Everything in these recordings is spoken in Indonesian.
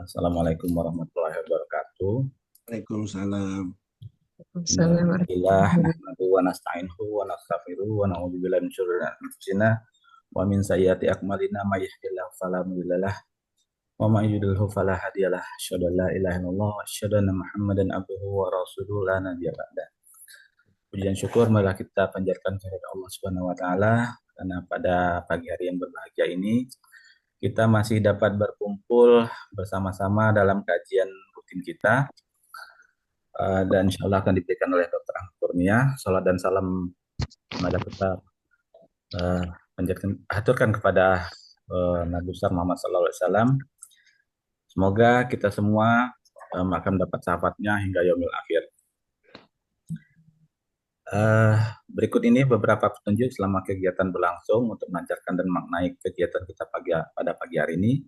Assalamualaikum warahmatullahi wabarakatuh. Waalaikumsalam. Assalamualaikum Alhamdulillah warahmatullahi nahmadu wa nasta'inuhu wa nastaghfiruh wa na'udzubillahi min syururi anfusina wa min sayyiati a'malina may yahdihillahu fala mudhillalah wa may yudhlil fala hadiyalah. Asyhadu an la ilaha illallah wa asyhadu anna Muhammadan abduhu wa rasuluhu la nabiyya ba'da. Puji dan syukur marilah kita panjatkan kehadirat Allah Subhanahu wa taala karena pada pagi hari yang berbahagia ini kita masih dapat berkumpul bersama-sama dalam kajian rutin kita. Dan insya Allah akan diberikan oleh Dr. Ahmad Kurnia. Salat dan salam semoga kita aturkan kepada Nabi besar Muhammad SAW. Semoga kita semua akan mendapat sahabatnya hingga yaumil akhir. Berikut ini beberapa petunjuk selama kegiatan berlangsung untuk melancarkan dan maknai kegiatan kita pada pagi hari ini.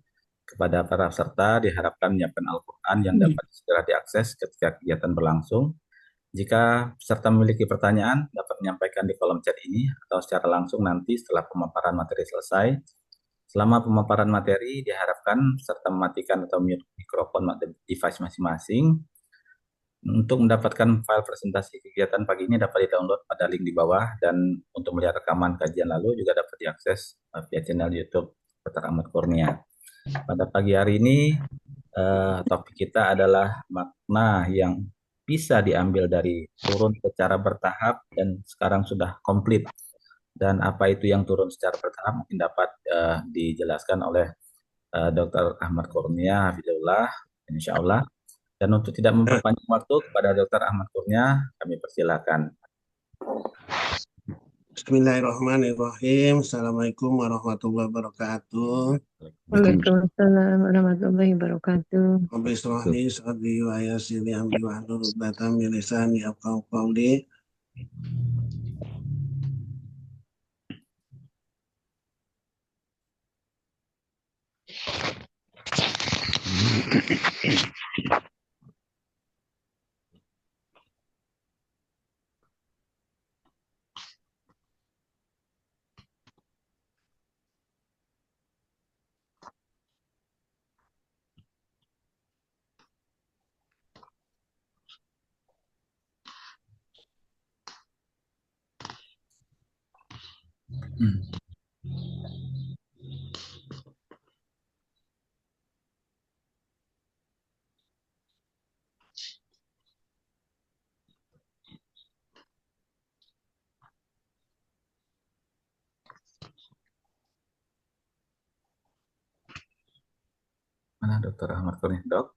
Kepada para peserta diharapkan menyiapkan Al-Quran yang dapat segera diakses ketika kegiatan berlangsung. Jika peserta memiliki pertanyaan, dapat menyampaikan di kolom chat ini atau secara langsung nanti setelah pemaparan materi selesai. Selama pemaparan materi, diharapkan peserta mematikan atau mute mikrofon device masing-masing. Untuk mendapatkan file presentasi kegiatan pagi ini dapat di-download pada link di bawah, dan untuk melihat rekaman kajian lalu juga dapat diakses via channel YouTube Dr. Ahmad Kurnia. Pada pagi hari ini topik kita adalah makna yang bisa diambil dari turun secara bertahap dan sekarang sudah komplit. Dan apa itu yang turun secara bertahap mungkin dapat dijelaskan oleh Dr. Ahmad Kurnia Hafizahullah, insya Allah. Dan untuk tidak memperpanjang waktu, kepada Dr. Ahmad Kurnia kami persilakan. Bismillahirrahmanirrahim. Assalamualaikum warahmatullahi wabarakatuh. Waalaikumsalam warahmatullahi wabarakatuh. Rabbi shrah li sadri wa yassir li amri wahlul 'uqdatam min lisani yafqahu qawli. Mana Dr. Ahmad Kurnia, Dok?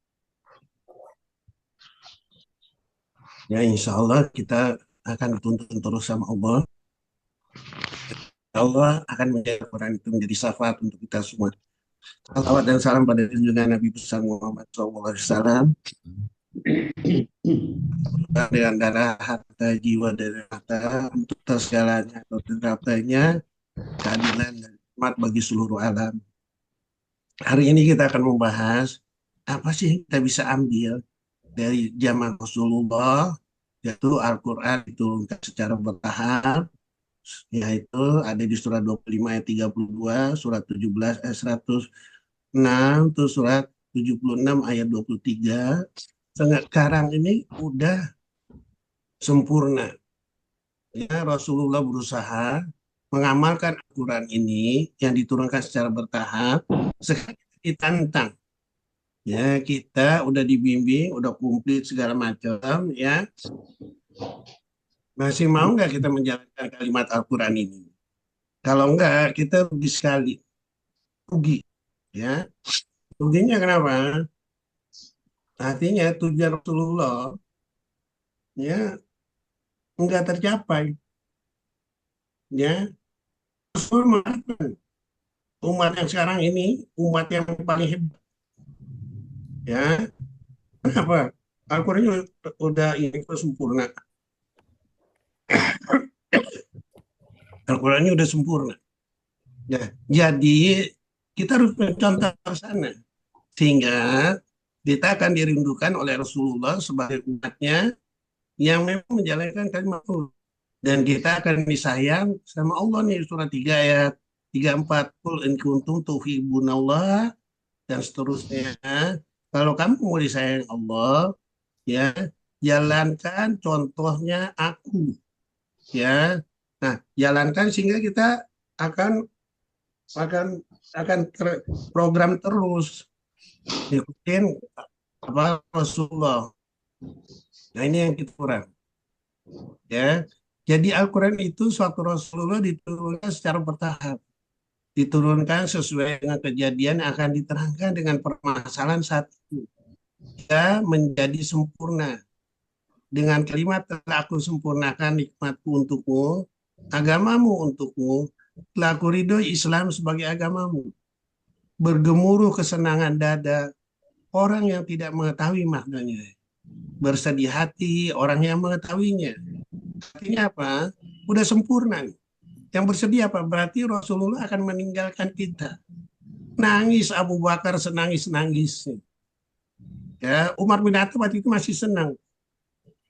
Ya, insya Allah kita akan dituntun terus sama Allah. Allah akan menjadikan Quran itu menjadi syafaat untuk kita semua. Salawat dan salam pada junjungan Nabi besar Muhammad SAW. Dengan darah, harta, jiwa, dan harta untuk tersegalanya atau tercapainya keadilan dan hikmat bagi seluruh alam. Hari ini kita akan membahas apa sih yang kita bisa ambil dari zaman Rasulullah, yaitu Al-Quran diturunkan secara bertahap, yaitu ada di surat 25 ayat 32, surat 17 ayat 106, terus surat 76 ayat 23. Sekarang ini udah sempurna. Ya, Rasulullah berusaha mengamalkan Al-Quran ini yang diturunkan secara bertahap. Sekarang ditantang. Ya, kita udah dibimbing, udah komplit segala macam, ya. Masih mau nggak kita menjalankan kalimat Al-Quran ini? Kalau enggak, kita rugi sekali. Rugi. Ya. Ruginya kenapa? Artinya tujuan Rasulullah ya enggak tercapai. Ya. Rasul mengatakan umat yang sekarang ini umat yang paling hebat. Ya. Kenapa? Al-Quran udah ini sempurna. Al-Qurannya udah sempurna. Ya, jadi kita harus mencontoh ke sana sehingga kita akan dirindukan oleh Rasulullah sebagai umatnya yang memang menjalankan kalimat Allah. Dan kita akan disayang sama Allah nih, surat 3 ayat 34, qul in kuntum tuhibbunallah dan seterusnya. Kalau kamu mau disayang Allah, ya jalankan contohnya aku, ya. Nah, jalankan sehingga kita akan akan program terus ikutin apa Rasulullah. Nah, ini yang kita kurang, ya. Jadi Al-Quran itu suatu Rasulullah diturunkan secara bertahap, diturunkan sesuai dengan kejadian yang akan diterangkan dengan permasalahan saat itu. Dia menjadi sempurna dengan kalimat telah aku sempurnakan nikmatku untukmu, agamamu untukmu, telah aku ridhoi Islam sebagai agamamu. Bergemuruh kesenangan dada orang yang tidak mengetahui maknanya. Bersedih hati orang yang mengetahuinya. Artinya apa? Udah sempurna. Yang bersedih apa? Berarti Rasulullah akan meninggalkan kita. Nangis Abu Bakar senangis-nangis. Ya, Umar bin Khattab waktu itu masih senang.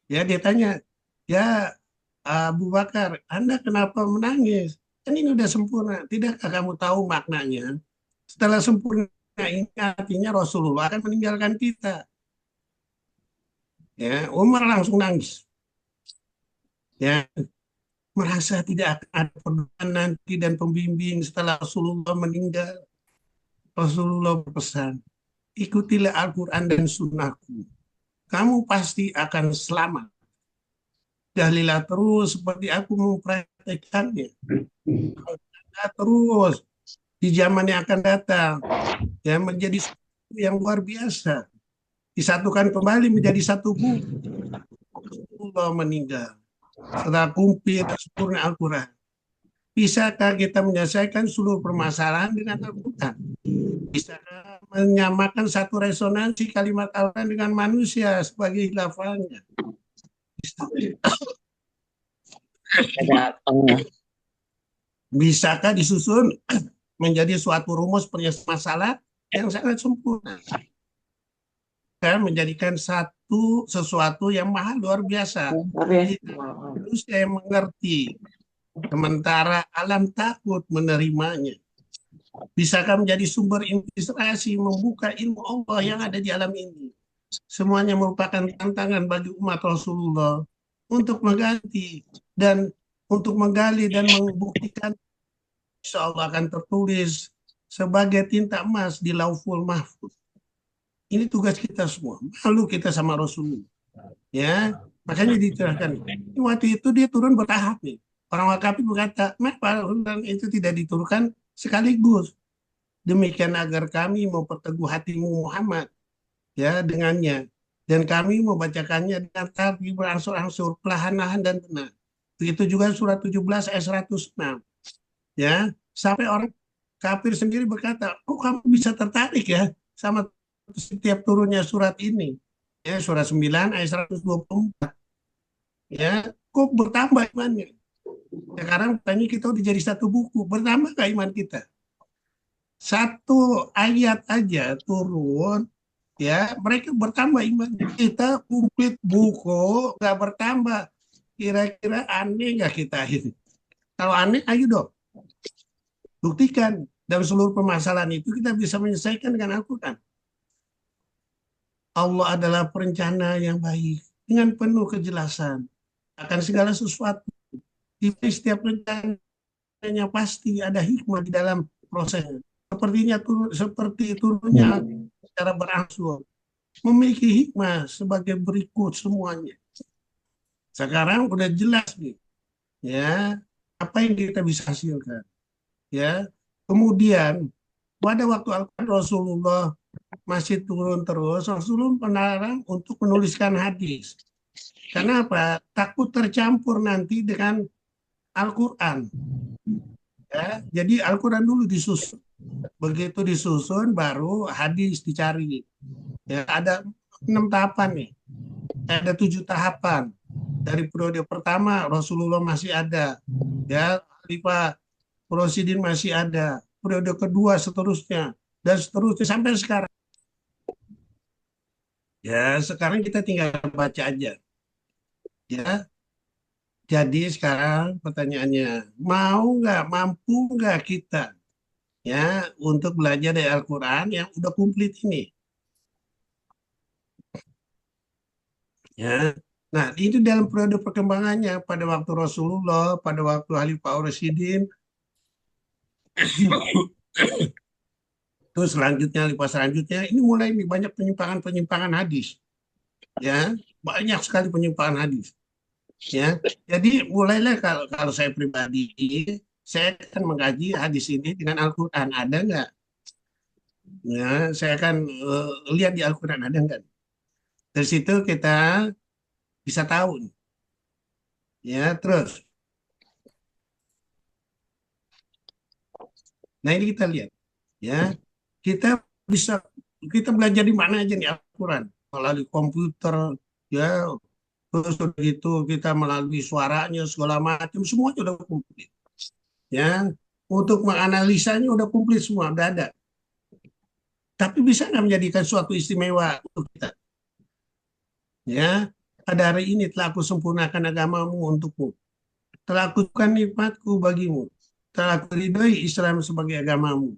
Ya, dia tanya, ya Abu Bakar, Anda kenapa menangis? Kan ini udah sempurna. Tidakkah kamu tahu maknanya? Setelah sempurna ini artinya Rasulullah akan meninggalkan kita. Ya, Umar langsung nangis. Ya, merasa tidak akan ada pedoman nanti dan pembimbing setelah Rasulullah meninggal. Rasulullah berpesan, ikutilah Al-Quran dan Sunnahku. Kamu pasti akan selamat. Dahlilah terus seperti aku mempraktekannya. Terus di zaman yang akan datang, ya menjadi sesuatu yang luar biasa. Disatukan kembali menjadi satu buku. Rasulullah meninggal. Setelah kumpul sempurna Al-Quran. Bisakah kita menyelesaikan seluruh permasalahan dengan Al-Quran? Bisakah menyamakan satu resonansi kalimat Al-Quran dengan manusia sebagai lafalnya? Bisakah disusun menjadi suatu rumus penyelesaian masalah yang sangat sempurna? Dan menjadikan sesuatu yang mahal luar biasa. Manusia yang mengerti, sementara alam takut menerimanya. Bisakah menjadi sumber inspirasi membuka ilmu Allah yang ada di alam ini? Semuanya merupakan tantangan bagi umat Rasulullah untuk mengganti dan untuk menggali dan membuktikan insya Allah akan tertulis sebagai tinta emas di Lauhul Mahfuz. Ini tugas kita semua. Malu kita sama Rasulullah. Ya, makanya diterangkan. Waktu itu dia turun bertahap nih. Orang Wakafi berkata, kenapa itu tidak diturunkan sekaligus? Demikian agar kami memperteguh hatimu Muhammad ya dengannya, dan kami membacakannya dengan tapi berangsur-angsur, perlahan-lahan dan benar. Begitu juga surat 17 ayat 106. Ya, sampai orang kafir sendiri berkata, kok kamu bisa tertarik ya sama setiap turunnya surat ini? Ya, surat 9 ayat 124. Ya, kok bertambah imannya? Sekarang tanya kita udah jadi satu buku, bertambah gak iman kita? Satu ayat aja turun, ya mereka bertambah iman. Kita komplit buku nggak bertambah. Kira-kira aneh nggak kita ini? Kalau aneh, ayo dong buktikan. Dan seluruh permasalahan itu kita bisa menyelesaikan dengan Al-Quran. Allah adalah perencana yang baik dengan penuh kejelasan akan segala sesuatu. Di setiap rencananya pasti ada hikmah di dalam prosesnya. Seperti turunnya secara berangsur, memiliki hikmah sebagai berikut semuanya. Sekarang udah jelas nih, ya apa yang kita bisa hasilkan. Ya, kemudian pada waktu Al-Quran Rasulullah masih turun terus, Rasulullah melarang untuk menuliskan hadis. Karena apa? Takut tercampur nanti dengan Al-Quran. Ya, jadi Al-Quran dulu disusun. Begitu disusun, baru hadis dicari. Ya, ada 6 tahapan nih. Ada 7 tahapan. Dari periode pertama Rasulullah masih ada, ya Khalifah Rasyidin masih ada, periode kedua seterusnya dan seterusnya sampai sekarang. Ya sekarang kita tinggal baca aja. Ya, jadi sekarang pertanyaannya, mampu nggak kita ya untuk belajar dari Al-Quran yang udah komplit ini? Ya. Nah, itu dalam periode perkembangannya pada waktu Rasulullah, pada waktu Khalifah Rasyidin, terus selanjutnya Khalifah selanjutnya, ini mulai nih banyak penyimpangan-penyimpangan hadis. Ya, banyak sekali penyimpangan hadis. Ya, jadi mulailah kalau kalau saya pribadi, saya akan mengkaji hadis ini dengan Al-Quran. Ada nggak? Ya, saya akan lihat di Al-Quran ada nggak? Dari situ kita bisa tahu. Ya, terus. Nah ini kita lihat. Ya, kita bisa kita belajar di mana aja nih Al-Quran melalui komputer, ya, terus udah gitu kita melalui suaranya segala macam semuanya udah komplit. Ya, untuk menganalisanya udah komplit semua, udah ada. Tapi bisa nggak menjadikan suatu istimewa untuk kita? Ya, pada hari ini telah aku sempurnakan agamamu untukmu. Telah aku lakukan nikmatku bagimu. Telah aku ridhoi Islam sebagai agamamu.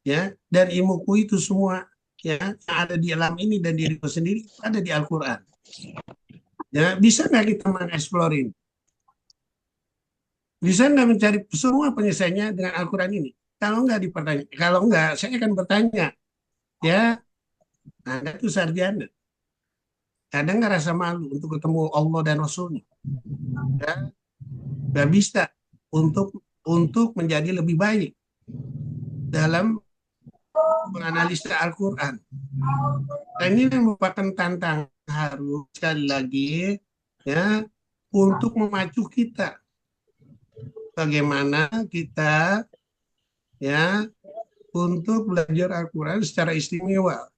Ya, dan ilmuku itu semua ya yang ada di alam ini dan diriku sendiri ada di Al-Quran. Ya, bisa nggak kita mengeksplor ini? Bisa nggak mencari semua penyelesaiannya dengan Al-Quran ini? Kalau nggak, saya akan bertanya, ya, Anda itu sarjana, ada nggak rasa malu untuk ketemu Allah dan Rasulnya? Ya, nggak bisa untuk menjadi lebih baik dalam menganalisa Al-Quran. Dan ini merupakan tantangan harus sekali lagi ya untuk memacu kita bagaimana kita ya untuk belajar Al-Quran secara istimewa.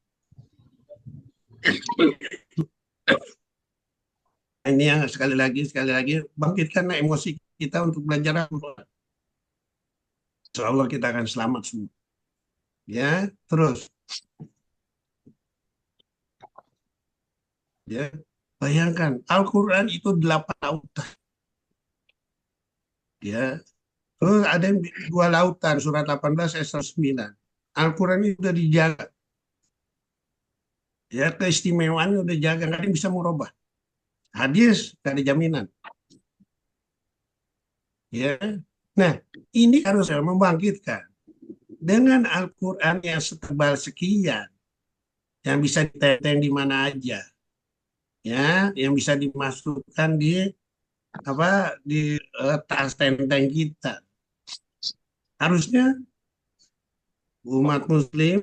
Ini yang sekali lagi bangkitkan emosi kita untuk belajar Al-Quran. Insya Allah kita akan selamat semua. Ya, terus ya bayangkan Al-Quran itu 8 lautan. Ya, terus ada 2 lautan surat 18 ayat 109. Al-Quran itu sudah dijaga. Ya, keistimewaannya udah jaga, nggak ada yang bisa merubah. Hadis nggak ada jaminan. Ya, nah ini harus membangkitkan dengan Al-Quran yang setebal sekian, yang bisa ditenteng di mana aja, ya, yang bisa dimasukkan di tas tenteng kita. Harusnya umat Muslim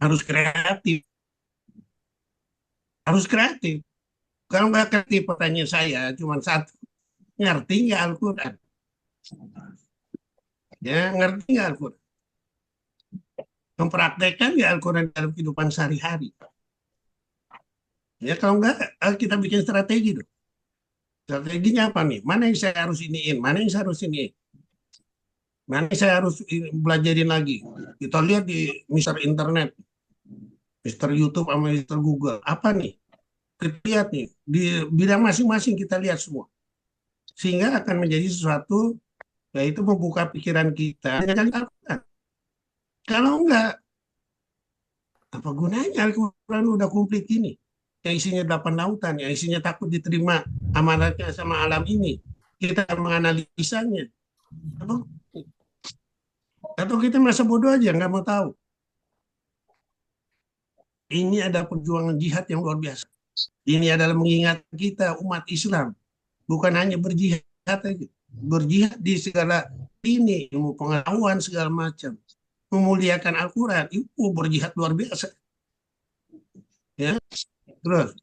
harus kreatif, harus kreatif. Kalau nggak kreatif, pertanyaan saya cuma satu, ngerti nggak Al-Quran? Ya, ngerti nggak Al-Quran? Mempraktekkan nggak Al-Quran dalam kehidupan sehari-hari? Ya, kalau nggak, kita bikin strategi dong. Strateginya apa nih? Mana yang saya harus iniin? Mana yang saya harus iniin? Mana yang saya harus belajarin lagi? Kita lihat di Mister Internet, Mister YouTube, sama Mister Google. Apa nih? Kita lihat nih, di bidang masing-masing kita lihat semua. Sehingga akan menjadi sesuatu, yaitu membuka pikiran kita. Kalau enggak, apa gunanya Al-Quran udah komplit ini? Yang isinya 8 lautan, yang isinya takut diterima amanatnya sama alam ini. Kita menganalisanya. Atau kita merasa bodoh aja, nggak mau tahu. Ini ada perjuangan jihad yang luar biasa. Ini adalah mengingat kita umat Islam. Bukan hanya berjihad aja. Berjihad di segala ini, ilmu pengetahuan segala macam. Memuliakan Al-Quran, itu berjihad luar biasa. Ya, terus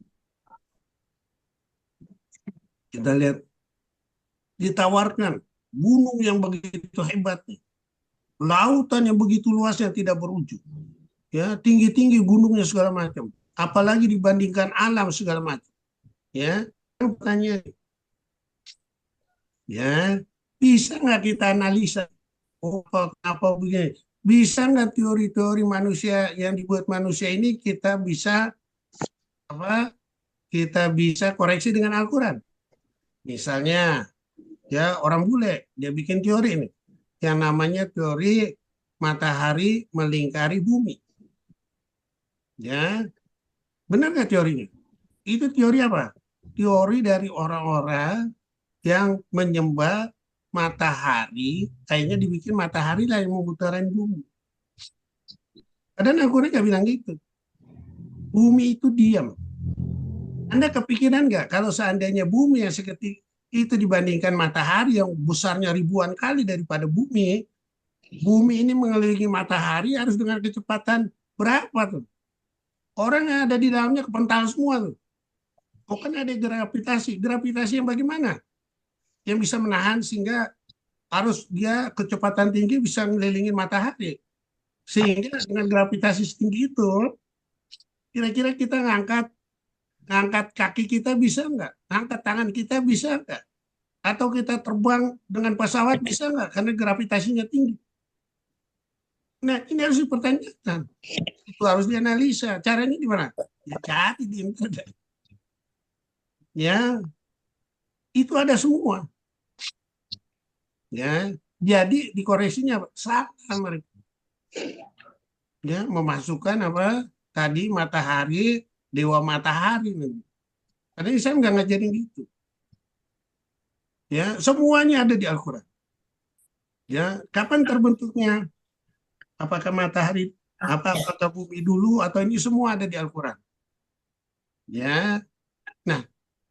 kita lihat ditawarkan gunung yang begitu hebatnya, lautan yang begitu luasnya tidak berujung, ya tinggi-tinggi gunungnya segala macam, apalagi dibandingkan alam segala macam, ya. Pertanyaan, ya bisa nggak kita analisa, oh apa begini, bisa nggak teori-teori manusia yang dibuat manusia ini kita bisa apa kita bisa koreksi dengan Al-Quran. Misalnya ya orang bule dia bikin teori ini yang namanya teori matahari melingkari bumi, ya Benar nggak teorinya? Itu teori apa? Teori dari orang-orang yang menyembah matahari, kayaknya dibikin matahari lah yang memutarin bumi. Padahal Al-Quran nggak bilang gitu. Bumi itu diam. Anda kepikiran nggak kalau seandainya bumi yang seketika itu dibandingkan matahari yang besarnya ribuan kali daripada bumi, bumi ini mengelilingi matahari harus dengan kecepatan berapa tuh? Orang yang ada di dalamnya kepental semua tuh. Oh kan ada gravitasi. Gravitasi yang bagaimana? Yang bisa menahan sehingga harus dia kecepatan tinggi bisa mengelilingi matahari. Sehingga dengan gravitasi setinggi itu, kira-kira kita ngangkat ngangkat kaki kita bisa nggak? Ngangkat tangan kita bisa nggak? Atau kita terbang dengan pesawat bisa nggak? Karena gravitasinya tinggi. Nah, ini harus dipertanyakan. Itu harus dianalisa. Caranya gimana? Ya cari di internet. Ya, itu ada semua. Ya, jadi dikoreksinya salah mereka. Ya, memasukkan apa? Tadi matahari, dewa matahari. Karena Islam nggak ngajarin gitu. Ya, semuanya ada di Al-Quran. Ya, kapan terbentuknya? Apakah matahari, apakah bumi dulu atau ini semua ada di Al-Quran? Ya, nah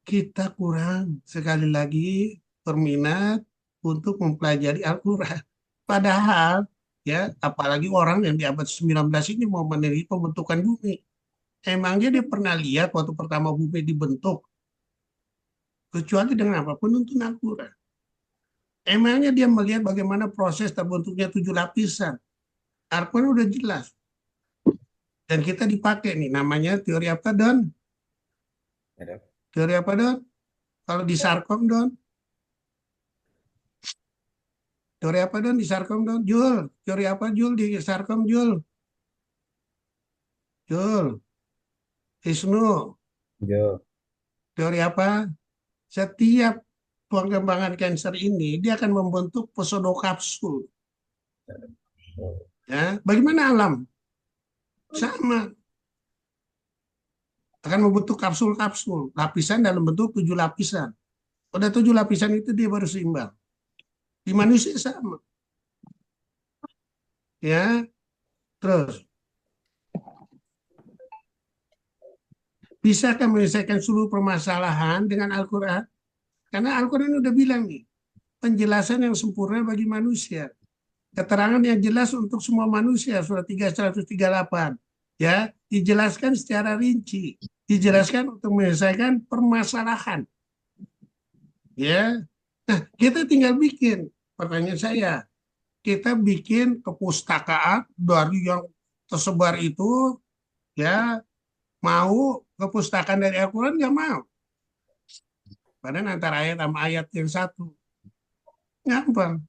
kita kurang sekali lagi berminat untuk mempelajari Al-Quran. Padahal ya, apalagi orang yang di abad 19 ini mau meneliti pembentukan bumi. Emangnya dia pernah lihat waktu pertama bumi dibentuk? Kecuali dengan apa? Penuntun Al-Quran. Emangnya dia melihat bagaimana proses terbentuknya 7 lapisan? Al-Quran udah jelas. Dan kita dipakai nih, namanya teori apa, Don? Ya, Teori apa, Don? Kalau di Sarkom, Don? Teori apa, Don? Di Sarkom, Don? Jul, teori apa, Jul? Di Sarkom, Jul? Jul, Isnu, Jo. teori apa? Setiap pengembangan kanker ini, dia akan membentuk pseudokapsul. Ya, bagaimana alam? Sama. Akan membentuk kapsul-kapsul. Lapisan dalam bentuk 7 lapisan. Udah 7 lapisan itu dia baru seimbang. Di manusia sama. Ya, terus. Bisakah menyelesaikan seluruh permasalahan dengan Al-Quran? Karena Al-Quran udah bilang nih, penjelasan yang sempurna bagi manusia. Keterangan yang jelas untuk semua manusia, surat 3, 138. Ya, dijelaskan secara rinci. Dijelaskan untuk menyelesaikan permasalahan. Ya, nah kita tinggal bikin. Pertanyaan saya, kita bikin kepustakaan dari yang tersebar itu, ya mau kepustakaan dari Al-Quran nggak mau. Padahal antara ayat sama ayat yang satu. Gampang.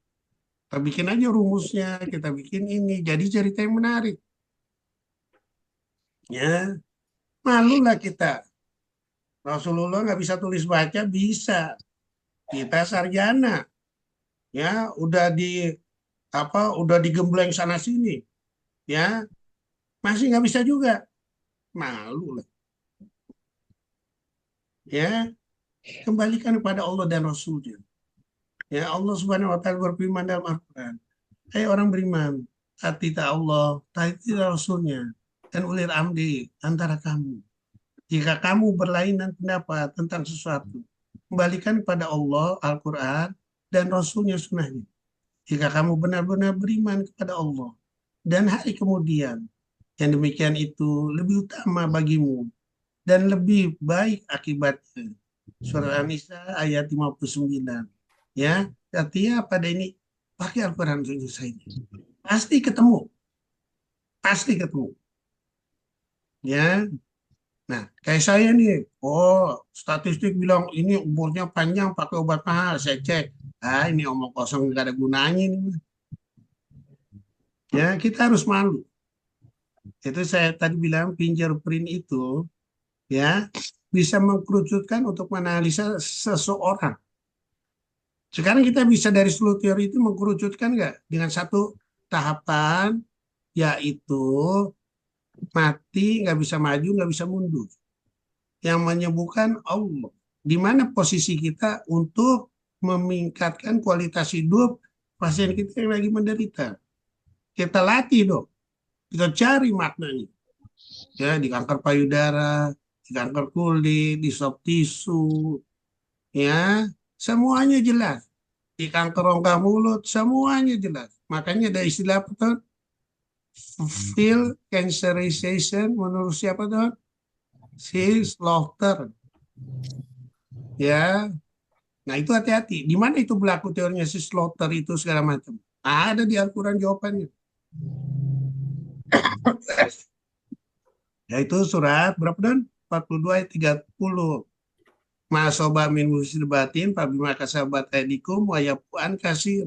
Kita bikin aja rumusnya, kita bikin ini. Jadi cerita yang menarik. Ya, malulah kita. Rasulullah nggak bisa tulis baca, bisa. Kita sarjana. Ya, udah digembleng sana sini. Ya, masih nggak bisa juga. Malu lah. Ya, kembalikan kepada Allah dan Rasulnya. Ya, Allah Subhanahu wa taala berfirman dalam Al-Qur'an, "Hai orang beriman, taati Allah, taati Rasulnya, dan ulil amri antara kamu. Jika kamu berlainan pendapat tentang sesuatu, kembalikan pada Allah, Al-Quran, dan Rasulnya sunnahnya. Jika kamu benar-benar beriman kepada Allah dan hari kemudian, yang demikian itu lebih utama bagimu dan lebih baik akibatnya." Surah An-Nisa ayat 59. Ya, artinya pada ini pakai Al-Quran selesai. Pasti ketemu, pasti ketemu. Ya, nah kayak saya nih, oh statistik bilang ini umurnya panjang pakai obat mahal. Saya cek, ini omong kosong nggak ada gunanya ini. Ya, kita harus malu. Itu saya tadi bilang fingerprint itu ya bisa mengkerucutkan untuk menganalisa seseorang. Sekarang kita bisa dari seluruh teori itu mengkerucutkan nggak dengan satu tahapan, yaitu mati nggak bisa maju nggak bisa mundur. yang menyembuhkan Allah. Di mana posisi kita untuk meningkatkan kualitas hidup pasien kita yang lagi menderita. Kita latih dong, kita cari maknanya. Ya, di kanker payudara, di kanker kulit, di soft tisu, ya, semuanya jelas. Di kanker rongga mulut, semuanya jelas. Makanya ada istilah apa tuh? Field cancerization menurut siapa tuh? Si Slaughter. Ya, nah itu hati-hati. Di mana itu berlaku teorinya si Slaughter itu segala macam? Ada di Al-Quran jawabannya. Yaitu surat berapa dan? 42 ayat 30. Masoba min musibatin fabima kasabat aydikum wa yafu'an katsir.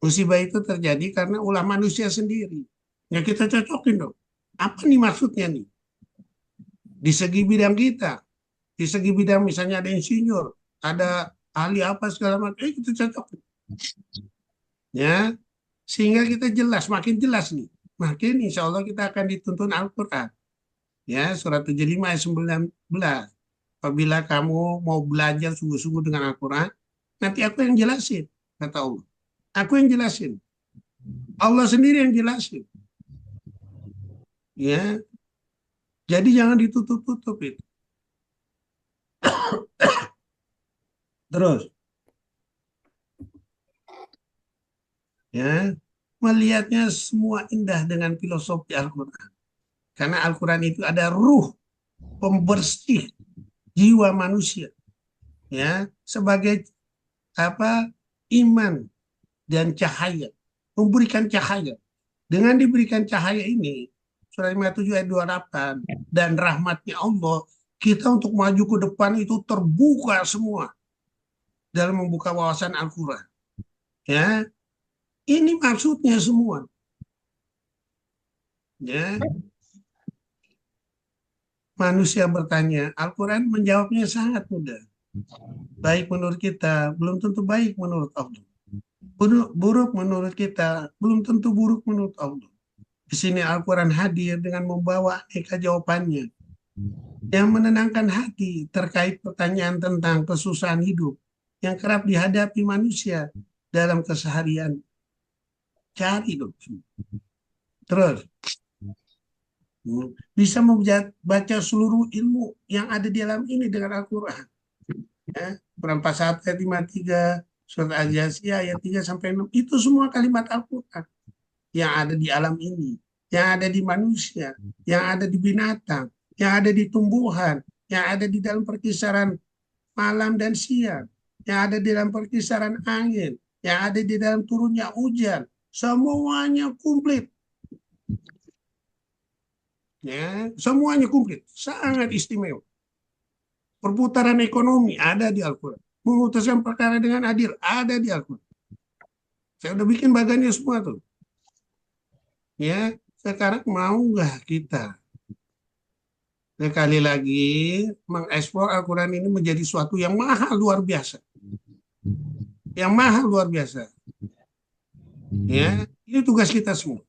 Musibah itu terjadi karena ulah manusia sendiri. Ya kita cocokin dong. Apa nih maksudnya nih? Di segi bidang kita, di segi bidang misalnya ada insinyur, ada ahli apa segala macam, kita cocokin. Ya, sehingga kita jelas, makin jelas nih. Makin insya Allah kita akan dituntun Al-Quran. Ya, surat 75 ayat 19. Apabila kamu mau belajar sungguh-sungguh dengan Al-Quran, nanti aku yang jelasin, kata Allah. Aku yang jelasin. Allah sendiri yang jelasin. Ya, jadi jangan ditutup-tutup itu. Terus, ya, melihatnya semua indah dengan filosofi Al-Quran. Karena Al-Quran itu ada ruh pembersih jiwa manusia, ya, sebagai apa? Iman dan cahaya, memberikan cahaya. Dengan diberikan cahaya ini, surah 57 ayat 28, dan rahmatnya Allah, kita untuk maju ke depan itu terbuka semua dalam membuka wawasan Al-Quran. Ya, ini maksudnya semua. Ya, manusia bertanya, Al-Quran menjawabnya sangat mudah. Baik menurut kita, belum tentu baik menurut Allah. Buruk menurut kita, belum tentu buruk menurut Allah. Di sini Al-Quran hadir dengan membawa aneka jawabannya yang menenangkan hati terkait pertanyaan tentang kesusahan hidup yang kerap dihadapi manusia dalam keseharian. Cari dong. Terus, bisa membaca seluruh ilmu yang ada di dalam ini dengan Al-Quran. Ya, Quran 41 ayat 53, surat Al-Jasiyah ayat 3 sampai 6, itu semua kalimat Al-Quran yang ada di alam ini, yang ada di manusia, yang ada di binatang, yang ada di tumbuhan, yang ada di dalam perkisaran malam dan siang, yang ada di dalam perkisaran angin, yang ada di dalam turunnya hujan, semuanya komplit. Ya, semuanya komplit, sangat istimewa. Perputaran ekonomi ada di Al-Quran. Memutuskan perkara dengan adil ada di Al-Quran. Saya udah bikin bagannya semua tuh. Ya, sekarang mau nggak kita sekali lagi mengeksplor Al-Quran ini menjadi suatu yang mahal luar biasa. Yang mahal luar biasa. Ya, ini tugas kita semua.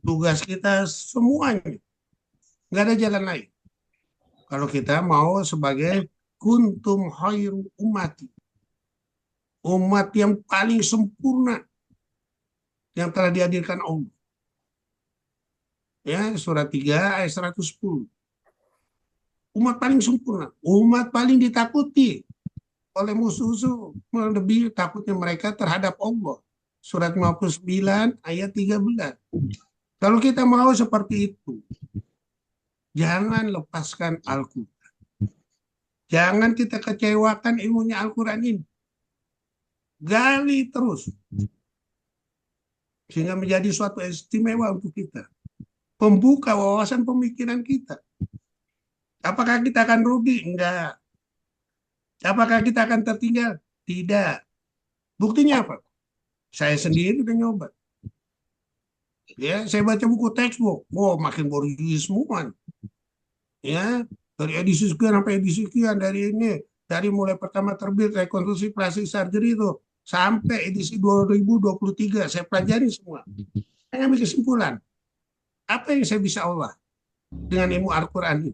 Tugas kita semuanya. Nggak ada jalan lain. Kalau kita mau sebagai kuntum khairu ummati. Umat yang paling sempurna yang telah dihadirkan Allah. Ya, surat 3 ayat 110. Umat paling sempurna, umat paling ditakuti oleh musuh-musuh, melebihi takutnya mereka terhadap Allah. Surat 59 ayat 13. Kalau kita mau seperti itu, jangan lepaskan Al-Quran. Jangan kita kecewakan ilmunya Al-Quran ini. Gali terus. Sehingga menjadi suatu istimewa untuk kita. Pembuka wawasan pemikiran kita. Apakah kita akan rugi? Enggak. Apakah kita akan tertinggal? Tidak. Buktinya apa? Saya sendiri udah nyoba. Ya, saya baca buku textbook. Wow, makin boris semua. Ya, dari edisi sekian sampai edisi sekian, dari ini, dari mulai pertama terbit rekonstruksi plastik surgery itu sampai edisi 2023 saya pelajari semua. Saya ambil kesimpulan. Apa yang saya bisa olah dengan ilmu Al-Quran ini?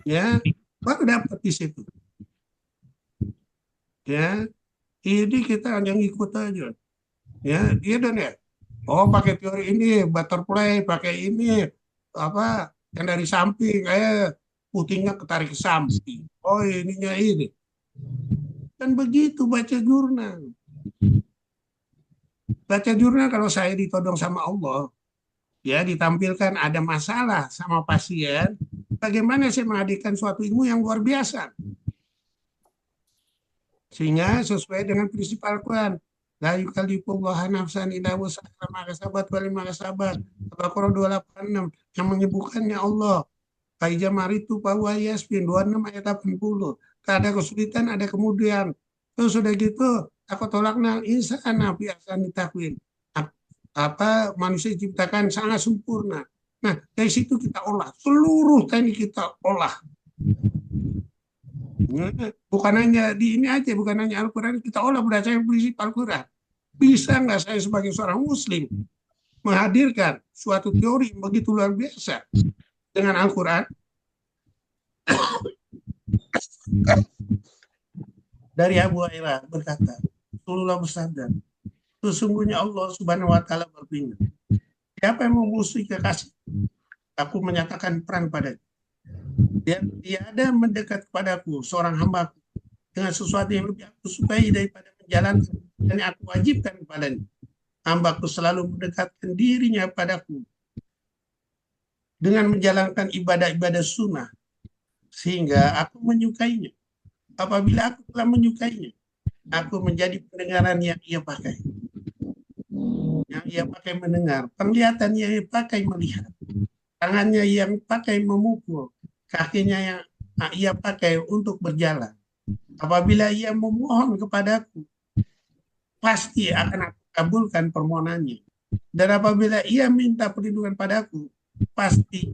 Ya, baru dapat di situ. Ya, ini kita hanya ngikut aja. Ya, dia dan ya. Oh, pakai teori ini, butterfly, pakai ini, apa, yang dari samping, putingnya ketarik ke samping. Oh, ininya ini. Kan begitu baca jurnal. Baca jurnal kalau saya ditodong sama Allah, ya ditampilkan ada masalah sama pasien, bagaimana saya menghadirkan suatu ilmu yang luar biasa. Sehingga sesuai dengan prinsip Al-Quran. La yukallifullahu nafsan illa wus'aha ma kasabat wa lima kasabat. Al-Baqarah 286 yang menyebutkannya Allah. Faija maritu bahwa yasbin 26 ayat 80. Tak ada kesulitan, ada kemudian. Terus sudah gitu, aku tolakna insana fi ahsani takwim. Apa manusia diciptakan sangat sempurna. Nah, dari situ kita olah. Seluruh teknik kita olah. Bukan hanya di ini aja, bukan hanya Al-Quran, kita olah berdasarkan prinsip Al-Quran. Bisa nggak saya sebagai seorang Muslim menghadirkan suatu teori yang begitu luar biasa dengan Al-Quran? Dari Abu Hurairah berkata, Rasulullah bersabda, sesungguhnya Allah Subhanahu wa taala berfirman, siapa yang memusuhi kekasih, aku menyatakan perang padanya. Dia ada mendekat kepadaku, seorang hambaku, dengan sesuatu yang lebih aku sukai daripada menjalankan dan aku wajibkan kepadanya. Hambaku selalu mendekatkan dirinya padaku dengan menjalankan ibadah-ibadah sunnah, sehingga aku menyukainya. Apabila aku telah menyukainya, aku menjadi pendengaran yang ia pakai. Yang ia pakai mendengar, penglihatan yang ia pakai melihat, tangannya yang pakai memukul, kakinya yang ia pakai untuk berjalan. Apabila ia memohon kepadaku, pasti akan aku kabulkan permohonannya. Dan apabila ia minta perlindungan padaku, pasti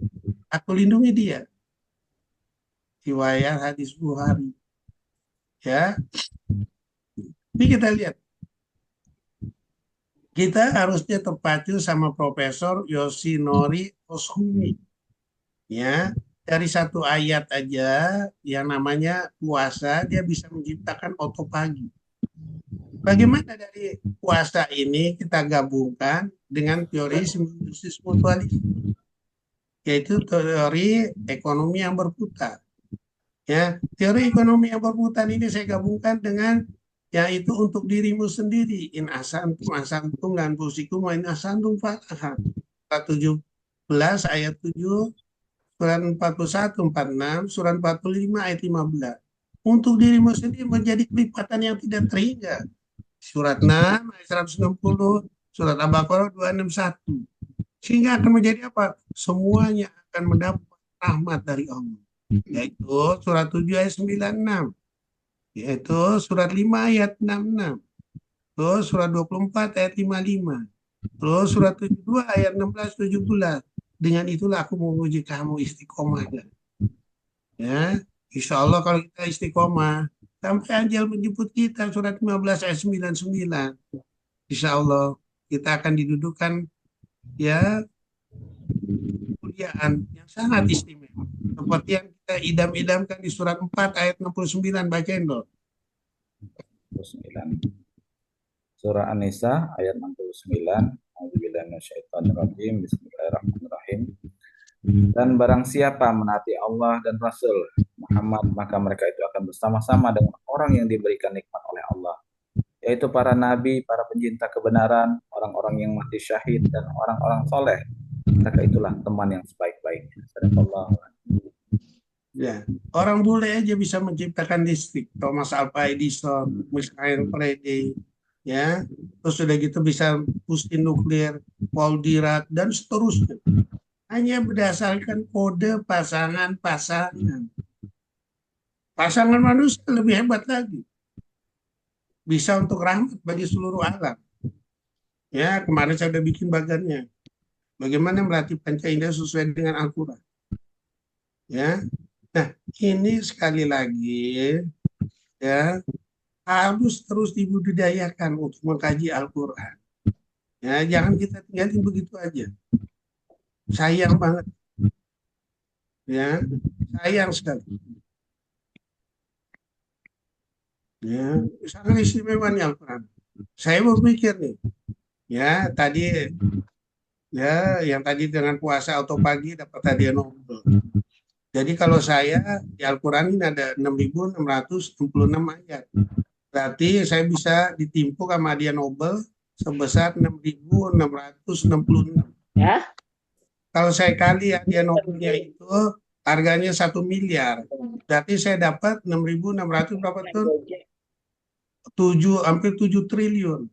aku lindungi dia. Riwayat hadis Bukhari. Ya, ini kita lihat. Kita harusnya terpacu sama Profesor Yoshinori Oshumi. Ya, dari satu ayat aja yang namanya puasa, dia bisa menciptakan otopagi. Bagaimana dari puasa ini kita gabungkan dengan teori simbiosis mutualisme, yaitu teori ekonomi yang berputar. Ya, teori ekonomi yang berputar ini saya gabungkan dengan yaitu untuk dirimu sendiri. In asantum asantum dan fusikum wa in asantum falaha. Surat 17 ayat 7, surat 41 46, surat 45 ayat 15. Untuk dirimu sendiri menjadi kelipatan yang tidak terhingga. Surat 6 ayat 160, surat Al-Baqarah 261. Sehingga akan menjadi apa? Semuanya akan mendapat rahmat dari Allah. Yaitu surat 7 ayat 96, yaitu surat 5 ayat 66, terus surat 24 ayat 55, terus surat 72 ayat 16 17. Dengan itulah aku menguji kamu istiqomah. Ya, insya Allah kalau kita istiqomah sampai anjal menjemput kita surat 15 ayat 99, insya Allah kita akan didudukan ya kemuliaan yang sangat istimewa. Seperti yang kita idam-idamkan di surat 4 ayat 69, bacain loh. 69. Surah An-Nisa ayat 69. A'udzubillahi Bismillahirrahmanirrahim. Dan barang siapa menaati Allah dan Rasul Muhammad, maka mereka itu akan bersama-sama dengan orang yang diberikan nikmat oleh Allah, yaitu para nabi, para pencinta kebenaran, orang-orang yang mati syahid, dan orang-orang soleh. Mereka itulah teman yang sebaik-baiknya. Ya, orang bule aja bisa menciptakan listrik. Thomas Alva Edison, Michael Faraday, ya, terus sudah gitu bisa fusi nuklir, Paul Dirac, dan seterusnya. Hanya berdasarkan kode pasangan-pasangan. Pasangan manusia lebih hebat lagi. Bisa untuk rahmat bagi seluruh alam. Ya, kemarin saya sudah bikin bagannya. Bagaimana melatih panca indera sesuai dengan Al-Quran. Ya, nah ini sekali lagi ya harus terus dibudidayakan untuk mengkaji Al-Quran. Ya, jangan kita tinggalin begitu aja. Sayang banget. Ya, sayang sekali. Ya, sangat istimewa nih Al-Quran. Saya berpikir nih, ya tadi ya yang tadi dengan puasa atau pagi dapat hadiah Nobel. Jadi kalau saya di Al-Quran ini ada 6.666 ayat. Berarti saya bisa ditimpuk sama hadiah Nobel sebesar 6.666. Ya. Kalau saya kali hadiah Nobelnya itu harganya 1 miliar. Berarti saya dapat 6.600 berapa tuh? 7, hampir 7 triliun.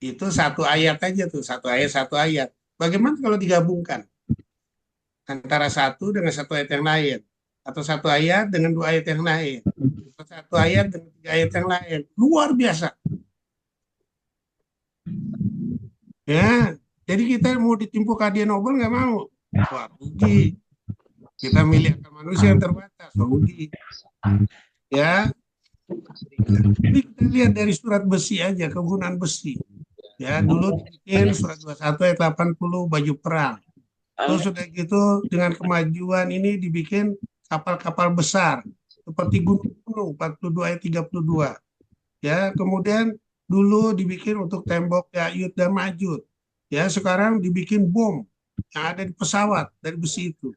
Itu satu ayat aja tuh, satu ayat. Bagaimana kalau digabungkan antara satu dengan satu ayat yang lain, atau satu ayat dengan dua ayat yang lain, atau satu ayat dengan tiga ayat yang lain? Luar biasa. Ya, jadi kita mau ditimpuk hadiah Nobel nggak mau. Wah, rugi. Kita milih akal manusia yang terbatas, rugi. Ya, ini kita lihat dari surat besi aja, kegunaan besi. Ya, dulu dibikin surat 21 ayat 80 baju perang. Terus sudah gitu dengan kemajuan ini dibikin kapal-kapal besar seperti gunung-gunung 42 ayat 32. Ya, kemudian dulu dibikin untuk tembok Ya'juj dan Ma'juj. Ya, sekarang dibikin bom yang ada di pesawat dari besi itu.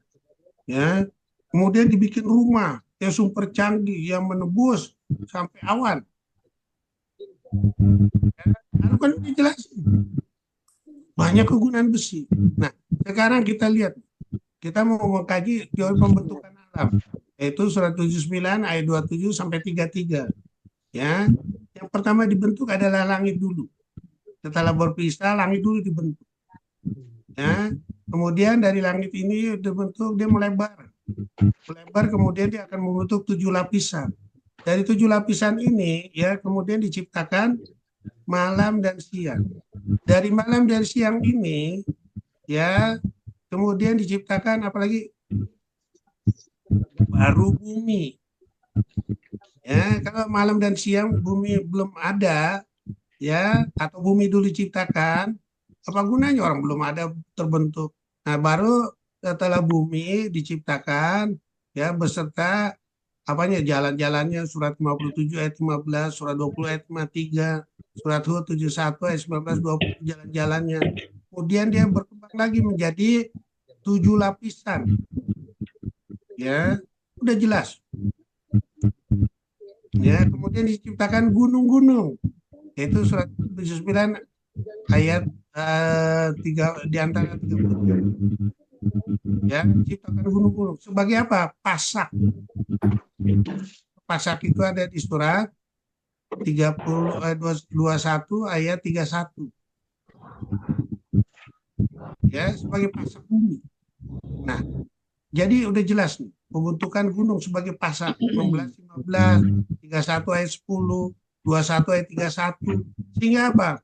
Ya, kemudian dibikin rumah yang super canggih yang menembus sampai awan. Ya, kan udah jelas. Banyak kegunaan besi. Nah, sekarang kita lihat, kita mau mengkaji teori pembentukan alam, yaitu surat 79 ayat 27 sampai 33. Ya, yang pertama dibentuk adalah langit dulu. Setelah berpisah, langit dulu dibentuk. Ya, kemudian dari langit ini dibentuk, dia melebar. Melebar, kemudian dia akan membentuk 7 lapisan. Dari 7 lapisan ini, ya, kemudian diciptakan malam dan siang. Dari malam dan siang ini, ya, kemudian diciptakan apalagi baru bumi. Ya, kalau malam dan siang bumi belum ada, ya, atau bumi dulu diciptakan, apa gunanya orang belum ada terbentuk. Nah, baru setelah bumi diciptakan, ya, beserta apanya jalan-jalannya surat 57 ayat 15, surat 20 ayat 53, surat Hud 71 ayat 19 20 jalan-jalannya. Kemudian dia berkembang lagi menjadi 7 lapisan. Ya, udah jelas. Ya, kemudian diciptakan gunung-gunung. Yaitu surat 79 ayat 3 di antara 30. Ya, diciptakan gunung-gunung. Sebagai apa? Pasak. Pasak itu ada di surat 21 ayat 31. Ya, sebagai pasak bumi. Nah, jadi udah jelas nih, pembentukan gunung sebagai pasak 16, 15, 31 ayat 10, 21 ayat 31. Sehingga apa?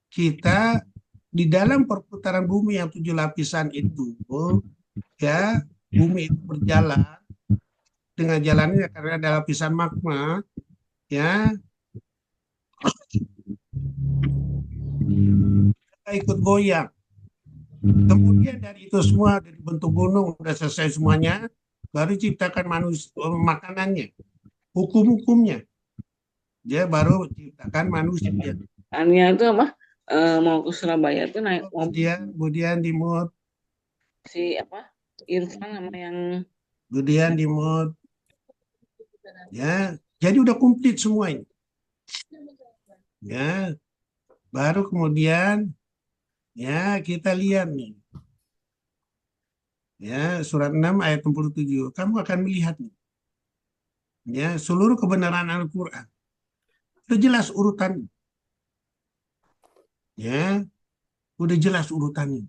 Kita di dalam perputaran bumi yang 7 lapisan itu, ya, bumi itu berjalan dengan jalannya karena ada lapisan magma, ya, kita ikut goyang. Kemudian dari itu semua, dari bentuk gunung udah selesai semuanya, baru ciptakan manusia makanannya, hukum-hukumnya, dia baru ciptakan manusia. Ania itu apa? Mau ke Surabaya tuh naik mobil Kemudian di mood, si apa? Irfan sama yang kemudian di mood, ya, jadi udah komplit semua ini. Ya, baru kemudian, ya, kita lihat nih. Ya, surat 6 ayat 67. Kamu akan melihat nih. Ya, seluruh kebenaran Al-Qur'an. Udah jelas urutannya. Ya, udah jelas urutannya.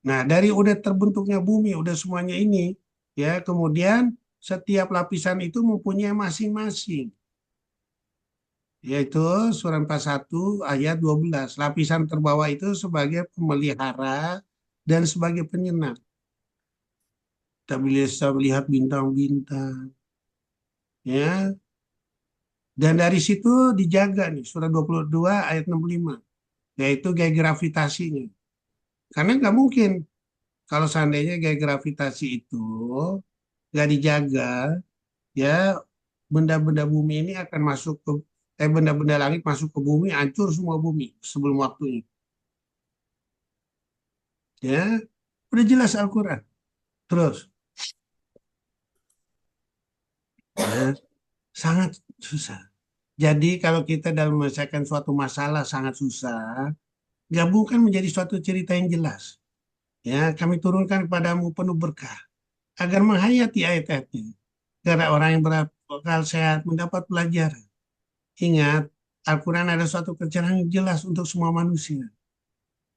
Nah, dari udah terbentuknya bumi, udah semuanya ini, ya, kemudian setiap lapisan itu mempunyai masing-masing. Yaitu surat 41 ayat 12. Lapisan terbawah itu sebagai pemelihara dan sebagai penyenang. Kita bisa melihat bintang-bintang. Ya. Dan dari situ dijaga nih surat 22 ayat 65. Yaitu gaya gravitasinya. Karena nggak mungkin kalau seandainya gaya gravitasi itu nggak dijaga, ya benda-benda bumi ini akan masuk ke benda-benda langit masuk ke bumi, hancur semua bumi sebelum waktunya. Ya, udah jelas Al-Quran. Terus, ya, sangat susah. Jadi kalau kita dalam menyelesaikan suatu masalah sangat susah, gabungkan menjadi suatu cerita yang jelas. Ya, kami turunkan kepadamu penuh berkah agar menghayati ayat-ayatnya. Agar orang yang berakal sehat mendapat pelajaran. Ingat, Al-Quran ada suatu pencerahan yang jelas untuk semua manusia.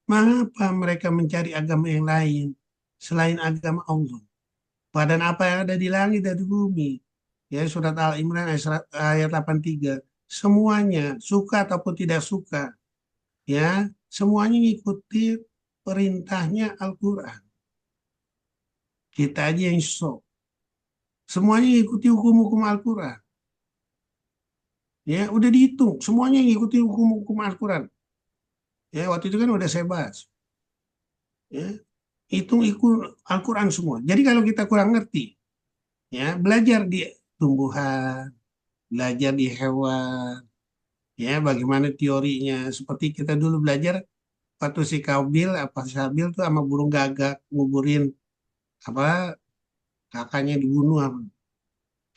Mengapa mereka mencari agama yang lain selain agama Allah? Badan apa yang ada di langit dan di bumi? Ya, surat Al-Imran ayat 83. Semuanya, suka ataupun tidak suka, ya, semuanya ngikuti perintahnya Al-Quran. Kita aja yang shock. Semuanya ngikuti hukum-hukum Al-Quran. Ya, udah dihitung. Semuanya ngikuti hukum-hukum Al-Quran. Ya, waktu itu kan udah saya bahas. Ya, hitung ikut Al-Quran semua. Jadi kalau kita kurang ngerti, ya belajar di tumbuhan, belajar di hewan, ya bagaimana teorinya. Seperti kita dulu belajar waktu si Kabil, apa Sabil tuh sama burung gagak nguburin apa kakaknya dibunuh apa.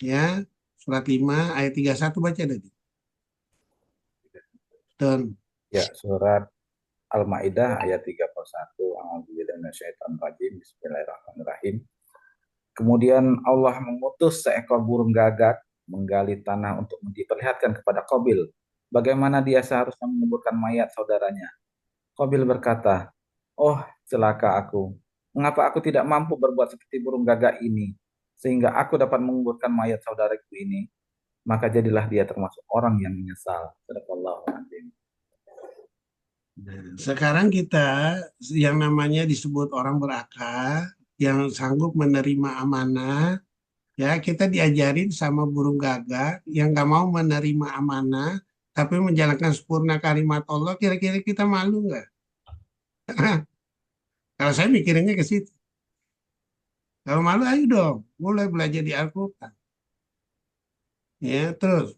Ya, surat 5 ayat 31 baca tadi. Dan Ya, surat Al-Maidah ayat 31. A'udzubillahi minasyaitonir rajim. Bismillahirrahmanirrahim. Kemudian Allah mengutus seekor burung gagak menggali tanah untuk diperlihatkan kepada Qabil bagaimana dia seharusnya menguburkan mayat saudaranya. Qabil berkata, "Oh, celaka aku. Mengapa aku tidak mampu berbuat seperti burung gagak ini sehingga aku dapat menguburkan mayat saudaraku ini?" Maka jadilah dia termasuk orang yang menyesal. Sadaqallahu adzim. sekarang kita yang namanya disebut orang berakal, yang sanggup menerima amanah, ya kita diajarin sama burung gagak yang nggak mau menerima amanah, tapi menjalankan sempurna kalimat Allah, kira-kira kita malu nggak? Kalau saya mikirinnya ke situ. Kalau malu, ayo dong, mulai belajar di Al-Quran. Ya, terus.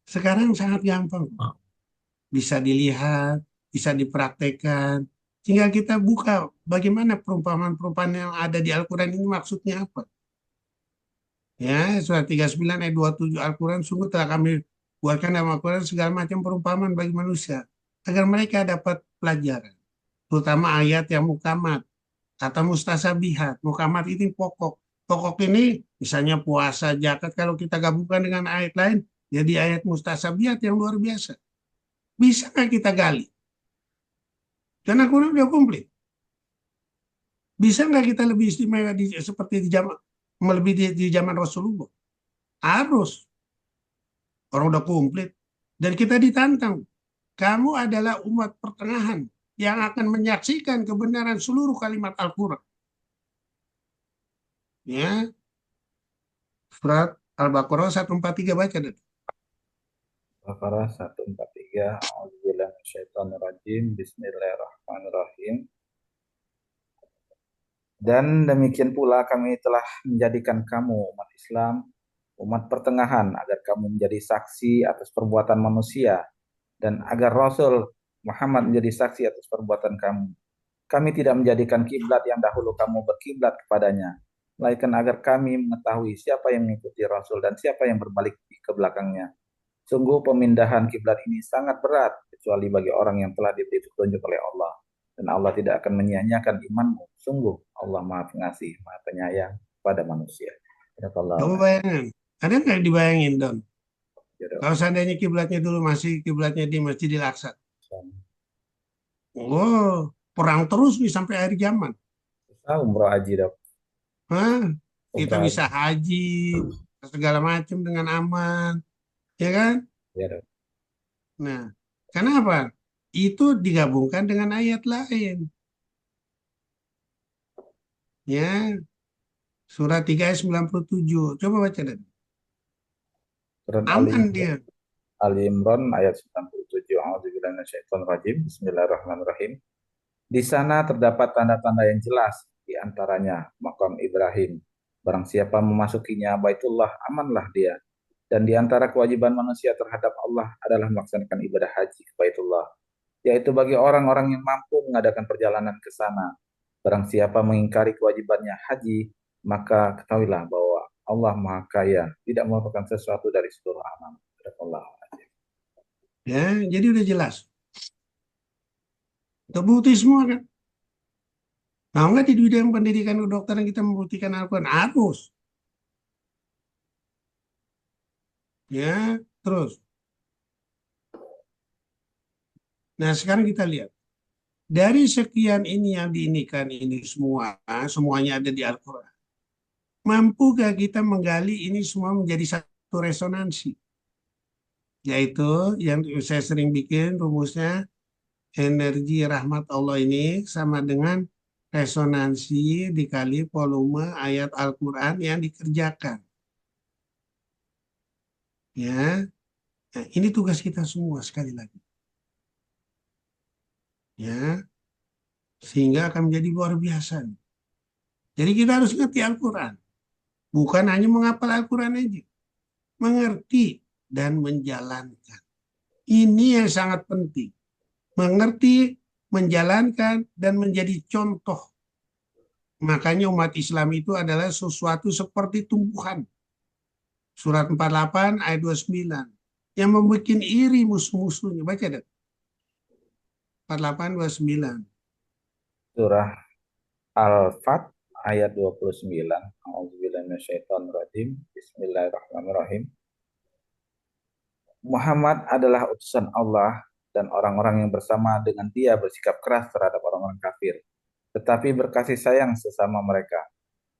Sekarang sangat gampang. Bisa dilihat, bisa dipraktekkan. Tinggal kita buka bagaimana perumpamaan-perumpamaan yang ada di Al-Quran ini maksudnya apa. Ya, surat 39 ayat 27 Al-Quran, sungguh telah kami buatkan dalam Al-Quran segala macam perumpamaan bagi manusia. Agar mereka dapat pelajaran. Terutama ayat yang mukamat atau mustasabihat. Mukamat ini pokok. Pokok ini misalnya puasa, zakat, kalau kita gabungkan dengan ayat lain, jadi ayat mustasabihat yang luar biasa. Bisa nggak kita gali? Karena Al-Quran udah komplit. Bisa nggak kita lebih istimewa seperti di zaman melebihi di zaman Rasulullah? Harus. Orang udah komplit. Dan kita ditantang. Kamu adalah umat pertengahan yang akan menyaksikan kebenaran seluruh kalimat Al-Quran. Ya, surat Al-Baqarah 143 baca deh. Baqarah 143. A'udzubillahi minasyaitonir rajim. Bismillahirrahmanirrahim. Dan demikian pula kami telah menjadikan kamu umat Islam, umat pertengahan, agar kamu menjadi saksi atas perbuatan manusia, dan agar Rasul Muhammad menjadi saksi atas perbuatan kamu. Kami tidak menjadikan kiblat yang dahulu kamu berkiblat kepadanya, melainkan agar kami mengetahui siapa yang mengikuti Rasul dan siapa yang berbalik ke belakangnya. Sungguh pemindahan kiblat ini sangat berat, kecuali bagi orang yang telah diberi petunjuk oleh Allah. Dan Allah tidak akan menyia-nyiakan imanmu. Sungguh Allah Maha Pengasih, Maha Penyayang pada manusia. Coba bayangin. Ada nggak dibayangin, Don? Kalau seandainya kiblatnya dulu masih kiblatnya di Masjidil Aqsa. Oh, perang terus nih sampai akhir zaman. Umroh haji dok. Hah? Kita Umroh bisa haji, segala macam dengan aman. Ya kan? ya dok. Nah, kenapa? Itu digabungkan dengan ayat lain. Ya, surat 3 ayat 97. Coba baca dan Surat aman dia. Ali Imran ayat 97. A'udzubillahi minasyaitonir rajim. Bismillahirrahmanirrahim. Di sana terdapat tanda-tanda yang jelas, di antaranya makam Ibrahim. Barang siapa memasukinya Baitullah, amanlah dia. Dan di antara kewajiban manusia terhadap Allah adalah melaksanakan ibadah haji ke Baitullah, yaitu bagi orang-orang yang mampu mengadakan perjalanan ke sana. Barang siapa mengingkari kewajibannya haji, maka ketahuilah bahwa Allah Maha Kaya, tidak merupakan sesuatu dari seluruh alam. Allah. Ya, jadi udah jelas. Terbukti semua kan. Nah, enggak di bidang pendidikan kedokteran kita membuktikan Al-Quran harus. Ya, terus. Nah, sekarang kita lihat. Dari sekian ini yang diinikan ini semua, semuanya ada di Al-Quran. Mampukah kita menggali ini semua menjadi satu resonansi? Yaitu yang saya sering bikin rumusnya, energi rahmat Allah ini sama dengan resonansi dikali volume ayat Al-Quran yang dikerjakan. Ya, nah, ini tugas kita semua sekali lagi. Ya, sehingga akan menjadi luar biasa. Jadi kita harus ngerti Al-Quran. Bukan hanya menghafal Al-Quran aja. Mengerti dan menjalankan. Ini yang sangat penting. Mengerti, menjalankan, dan menjadi contoh. Makanya umat Islam itu adalah sesuatu seperti tumbuhan. Surat 48 ayat 29. Yang membuat iri musuh-musuhnya. Baca deh. 48 29. Surah Al-Fat ayat 29. A'udzubillahi minasyaitonirrajim. Bismillahirrahmanirrahim. Muhammad adalah utusan Allah dan orang-orang yang bersama dengan dia bersikap keras terhadap orang-orang kafir, tetapi berkasih sayang sesama mereka.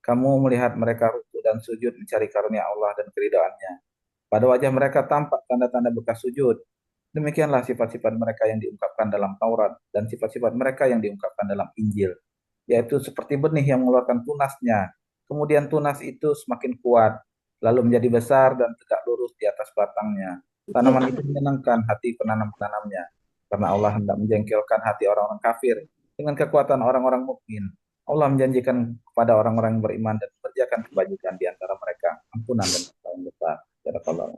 Kamu melihat mereka rukuk dan sujud mencari karunia Allah dan keridhaannya. Pada wajah mereka tampak tanda-tanda bekas sujud. Demikianlah sifat-sifat mereka yang diungkapkan dalam Taurat dan sifat-sifat mereka yang diungkapkan dalam Injil, yaitu seperti benih yang mengeluarkan tunasnya. Kemudian tunas itu semakin kuat, lalu menjadi besar dan tegak lurus di atas batangnya. Tanaman itu menyenangkan hati penanam-penanamnya, karena Allah hendak menjengkelkan hati orang-orang kafir dengan kekuatan orang-orang mukmin. Allah menjanjikan kepada orang-orang yang beriman dan mengerjakan kebajikan di antara mereka ampunan dan pahala yang besar. Barakallahu.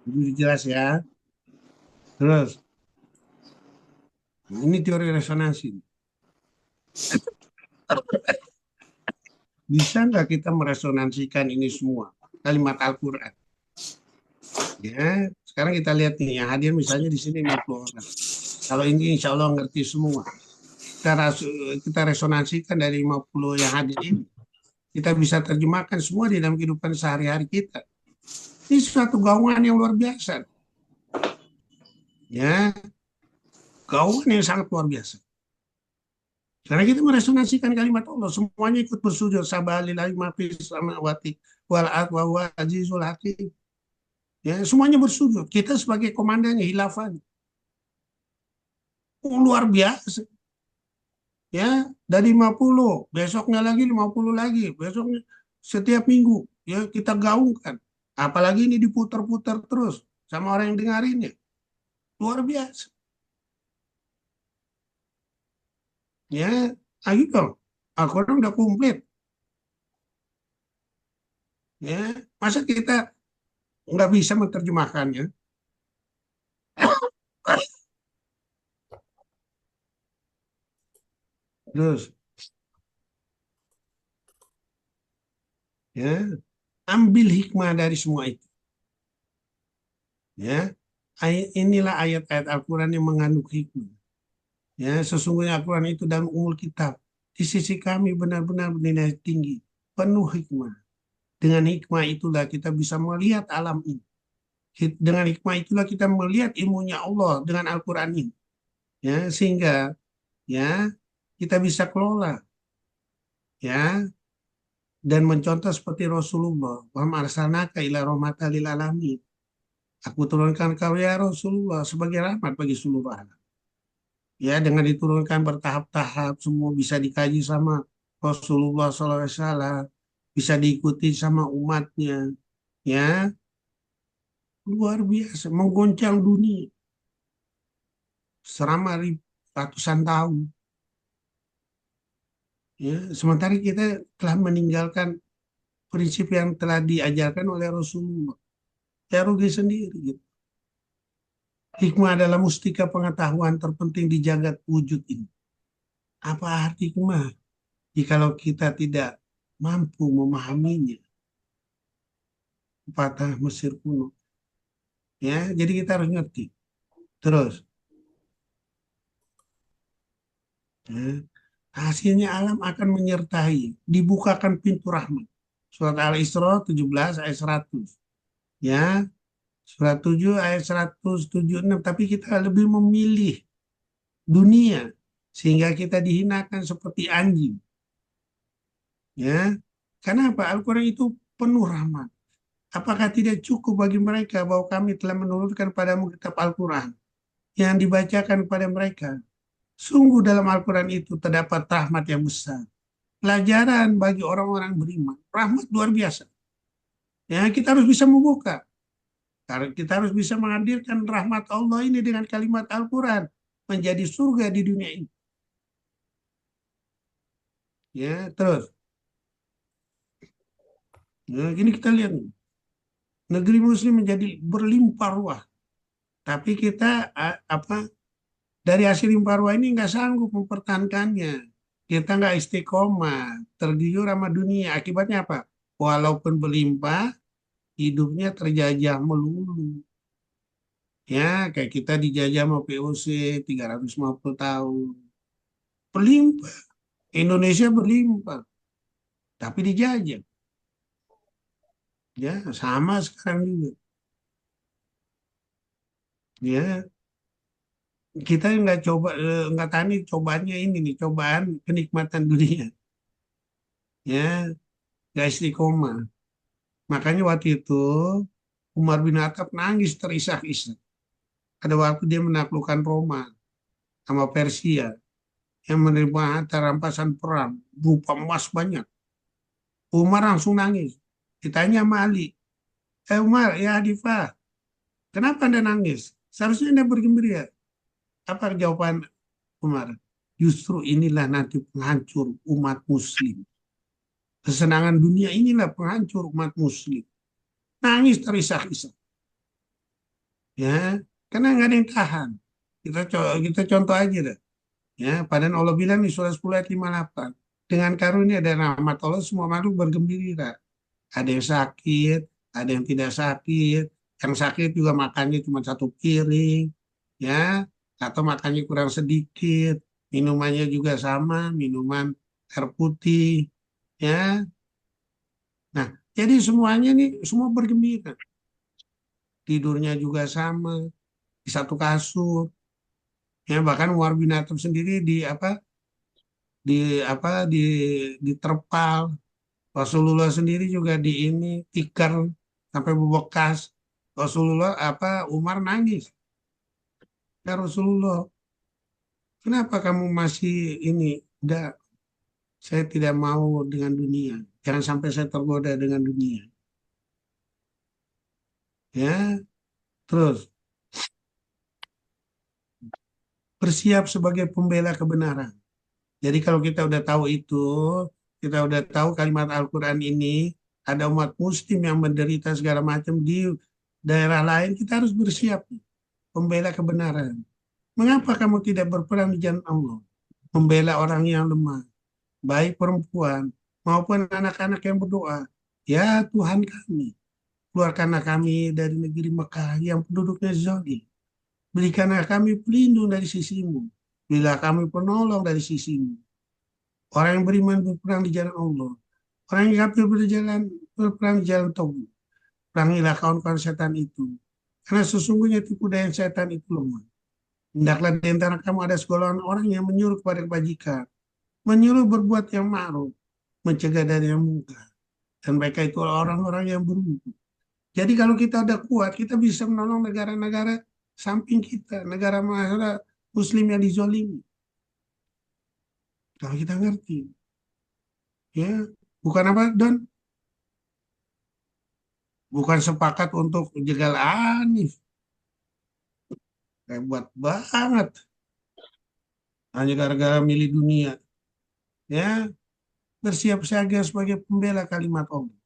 Ini jelas ya. Terus, ini teori resonansi. Bisa nggak kita meresonansikan ini semua? Kalimat Al-Quran. Ya, sekarang kita lihat nih, yang hadir misalnya di sini 50 orang. Kalau ini insya Allah ngerti semua. Kita resonansikan dari 50 yang hadir ini. Kita bisa terjemahkan semua di dalam kehidupan sehari-hari kita. Ini suatu gaungan yang luar biasa. Ya, gaungan yang sangat luar biasa. Karena kita meresonansikan kalimat Allah, semuanya ikut bersujud. Sabahalillahi mafis samawati wal ardh wa huwa azizul hakim. Ya, semuanya bersujud. Kita sebagai komandannya, hilafan. Luar biasa. Ya, dari 50, besoknya lagi 50 lagi, besoknya setiap minggu ya kita gaungkan. Apalagi ini diputar-putar terus sama orang yang dengarinnya. Luar biasa. Ya, ayo dong. Al-Quran udah komplit. Ya, masa kita nggak bisa menerjemahkannya? Terus, ya, ambil hikmah dari semua itu. Ya, inilah ayat-ayat Al-Quran yang mengandung hikmah. Ya, sesungguhnya Al-Quran itu dalam umul kitab. Di sisi kami benar-benar bernilai tinggi, penuh hikmah. Dengan hikmah itulah kita bisa melihat alam ini. Dengan hikmah itulah kita melihat ilmunya Allah dengan Al-Quran ini. Ya, sehingga ya kita bisa kelola ya dan mencontoh seperti Rasulullah, wa ma arsalnaka ila rahmatan lil alamin. Aku turunkan kau ya Rasulullah sebagai rahmat bagi seluruh alam. Ya, dengan diturunkan bertahap-tahap, semua bisa dikaji sama Rasulullah SAW, bisa diikuti sama umatnya. Ya, luar biasa, menggoncang dunia. selama ratusan tahun. Ya, sementara kita telah meninggalkan prinsip yang telah diajarkan oleh Rasulullah. Ya rugi sendiri gitu. Hikmah adalah mustika pengetahuan terpenting di jagat wujud ini. Apa arti hikmah? Jikalau kita tidak mampu memahaminya, pepatah Mesir kuno. Ya, jadi kita harus ngerti. Terus, ya, hasilnya alam akan menyertai, dibukakan pintu rahmat. Surat Al-Isra 17 ayat 100. Ya, surat 7 ayat 176. Tapi kita lebih memilih dunia sehingga kita dihinakan seperti anjing. Ya, karena apa? Al-Quran itu penuh rahmat. Apakah tidak cukup bagi mereka bahwa kami telah menurunkan padamu kitab Al-Quran yang dibacakan kepada mereka? Sungguh dalam Al-Quran itu terdapat rahmat yang besar. Pelajaran bagi orang-orang beriman. Rahmat luar biasa. Ya, kita harus bisa membuka. Kita harus bisa menghadirkan rahmat Allah ini dengan kalimat Al-Quran menjadi surga di dunia ini. Ya, terus. Nah, gini kita lihat nih. Negeri Muslim menjadi berlimpah ruah. Tapi kita dari hasil limpah ruah ini nggak sanggup mempertahankannya. Kita nggak istiqomah, tergiur sama dunia. Akibatnya apa? Walaupun berlimpah, hidupnya terjajah melulu. Ya, kayak kita dijajah sama POC 350 tahun. Berlimpah. Indonesia berlimpah, tapi dijajah. Ya, sama sekarang juga. Ya, kita nggak tani cobaannya ini nih, cobaan kenikmatan dunia. Ya, nggak istiqomah. Makanya waktu itu Umar bin Khattab nangis terisak-isak. Ada waktu dia menaklukkan Roma sama Persia yang menerima harta rampasan perang berupa emas banyak. Umar langsung nangis. Ditanya sama Ali, Umar, ya Hadifah, kenapa Anda nangis? Seharusnya Anda bergembira. Apa jawaban Umar? Justru inilah nanti penghancur umat muslim. Kesenangan dunia inilah penghancur umat muslim. Nangis terisak-isak. Ya, karena nggak ada yang tahan. Kita contoh aja deh. Ya, padahal Allah bilang di surah 10 ayat 58. Dengan karunia dan rahmat Allah semua makhluk bergembira. Ada yang sakit, ada yang tidak sakit. Yang sakit juga makannya cuma satu piring, ya, atau makannya kurang sedikit. Minumannya juga sama, minuman air putih, ya. Nah, jadi semuanya nih semua bergembira. Tidurnya juga sama di satu kasur. Ya, bahkan Umar bin Khattab sendiri di diterpal. Rasulullah sendiri juga di ini tikar sampai bebekas. Rasulullah Umar nangis. Ya Rasulullah, kenapa kamu masih ini? Enggak, saya tidak mau dengan dunia. Jangan sampai saya tergoda dengan dunia. Ya, terus bersiap sebagai pembela kebenaran. Jadi kalau kita udah tahu itu, kita udah tahu kalimat Al-Quran ini, ada umat muslim yang menderita segala macam di daerah lain, kita harus bersiap pembela kebenaran. Mengapa kamu tidak berperang di jalan Allah? Membela orang yang lemah, baik perempuan maupun anak-anak yang berdoa. Ya Tuhan kami, keluarkanlah kami dari negeri Mekah yang penduduknya zalim. Berikanlah kami pelindung dari sisimu. Bila kami penolong dari sisimu. Orang yang beriman berperang di jalan Allah. Orang yang kafir berperang di jalan Tauhid. Perangilah kawan-kawan setan itu. Karena sesungguhnya tipu daya setan itu lemah. Hendaklah di antara kamu ada segolongan orang yang menyuruh kepada kebajikan. Menyuruh berbuat yang ma'ruf. Mencegah dari yang munkar. Dan mereka itu orang-orang yang beruntung. Jadi kalau kita udah kuat, kita bisa menolong negara-negara samping kita. Negara muslim yang dizolimi. Kalau kita ngerti. Ya, bukan apa, Don? Bukan sepakat untuk jegal Anif. Hebat banget. hanya gara-gara milih dunia. Ya, bersiap siaga sebagai pembela kalimat Allah.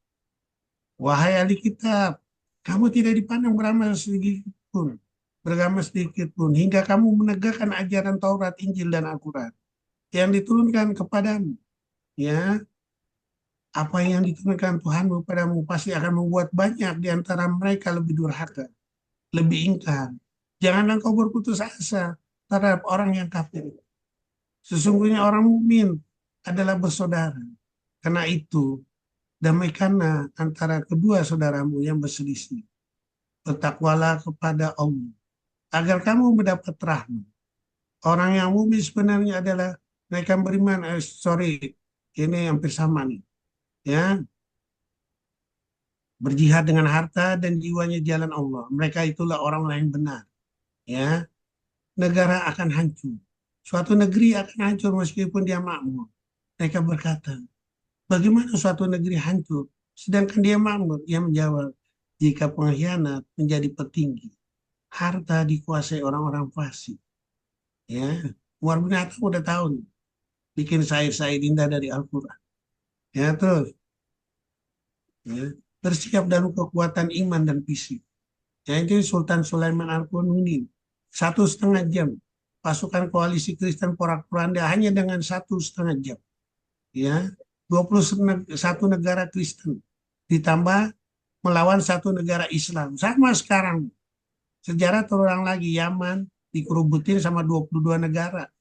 Wahai ahli kitab, kamu tidak dipandang beramal sedikit pun, beragama sedikit pun, hingga kamu menegakkan ajaran Taurat, Injil, dan Al-Quran yang diturunkan kepadamu. Ya, apa yang diturunkan Tuhanmu kepadamu pasti akan membuat banyak di antara mereka lebih durhaka, lebih ingkar. Janganlah kau berputus asa terhadap orang yang kafir. Sesungguhnya orang mukmin adalah bersaudara. Karena itu, damaikanlah antara kedua saudaramu yang berselisih. Bertakwalah kepada Allah agar kamu mendapat rahmat. Orang yang mukmin sebenarnya adalah mereka yang beriman. Ini hampir sama nih. Ya, berjihad dengan harta dan jiwanya di jalan Allah. Mereka itulah orang-orang yang benar. Ya, negara akan hancur. Suatu negeri akan hancur meskipun dia makmur. Mereka berkata, bagaimana suatu negeri hancur sedangkan dia makmur? Ia menjawab, jika pengkhianat menjadi petinggi, harta dikuasai orang-orang fasik. Ya, Umar bin Khattab udah tahu nih, bikin syair-syair indah dari Al-Quran. Ya, terus ya, bersiap dalam kekuatan iman dan fisik. Ya, itu Sultan Sulaiman Al-Qununi 1,5 jam pasukan koalisi Kristen porak-poranda hanya dengan 1,5 jam. Ya, 21 negara Kristen ditambah melawan satu negara Islam. Sama sekarang sejarah terulang lagi, Yaman dikerubutin sama 22 negara.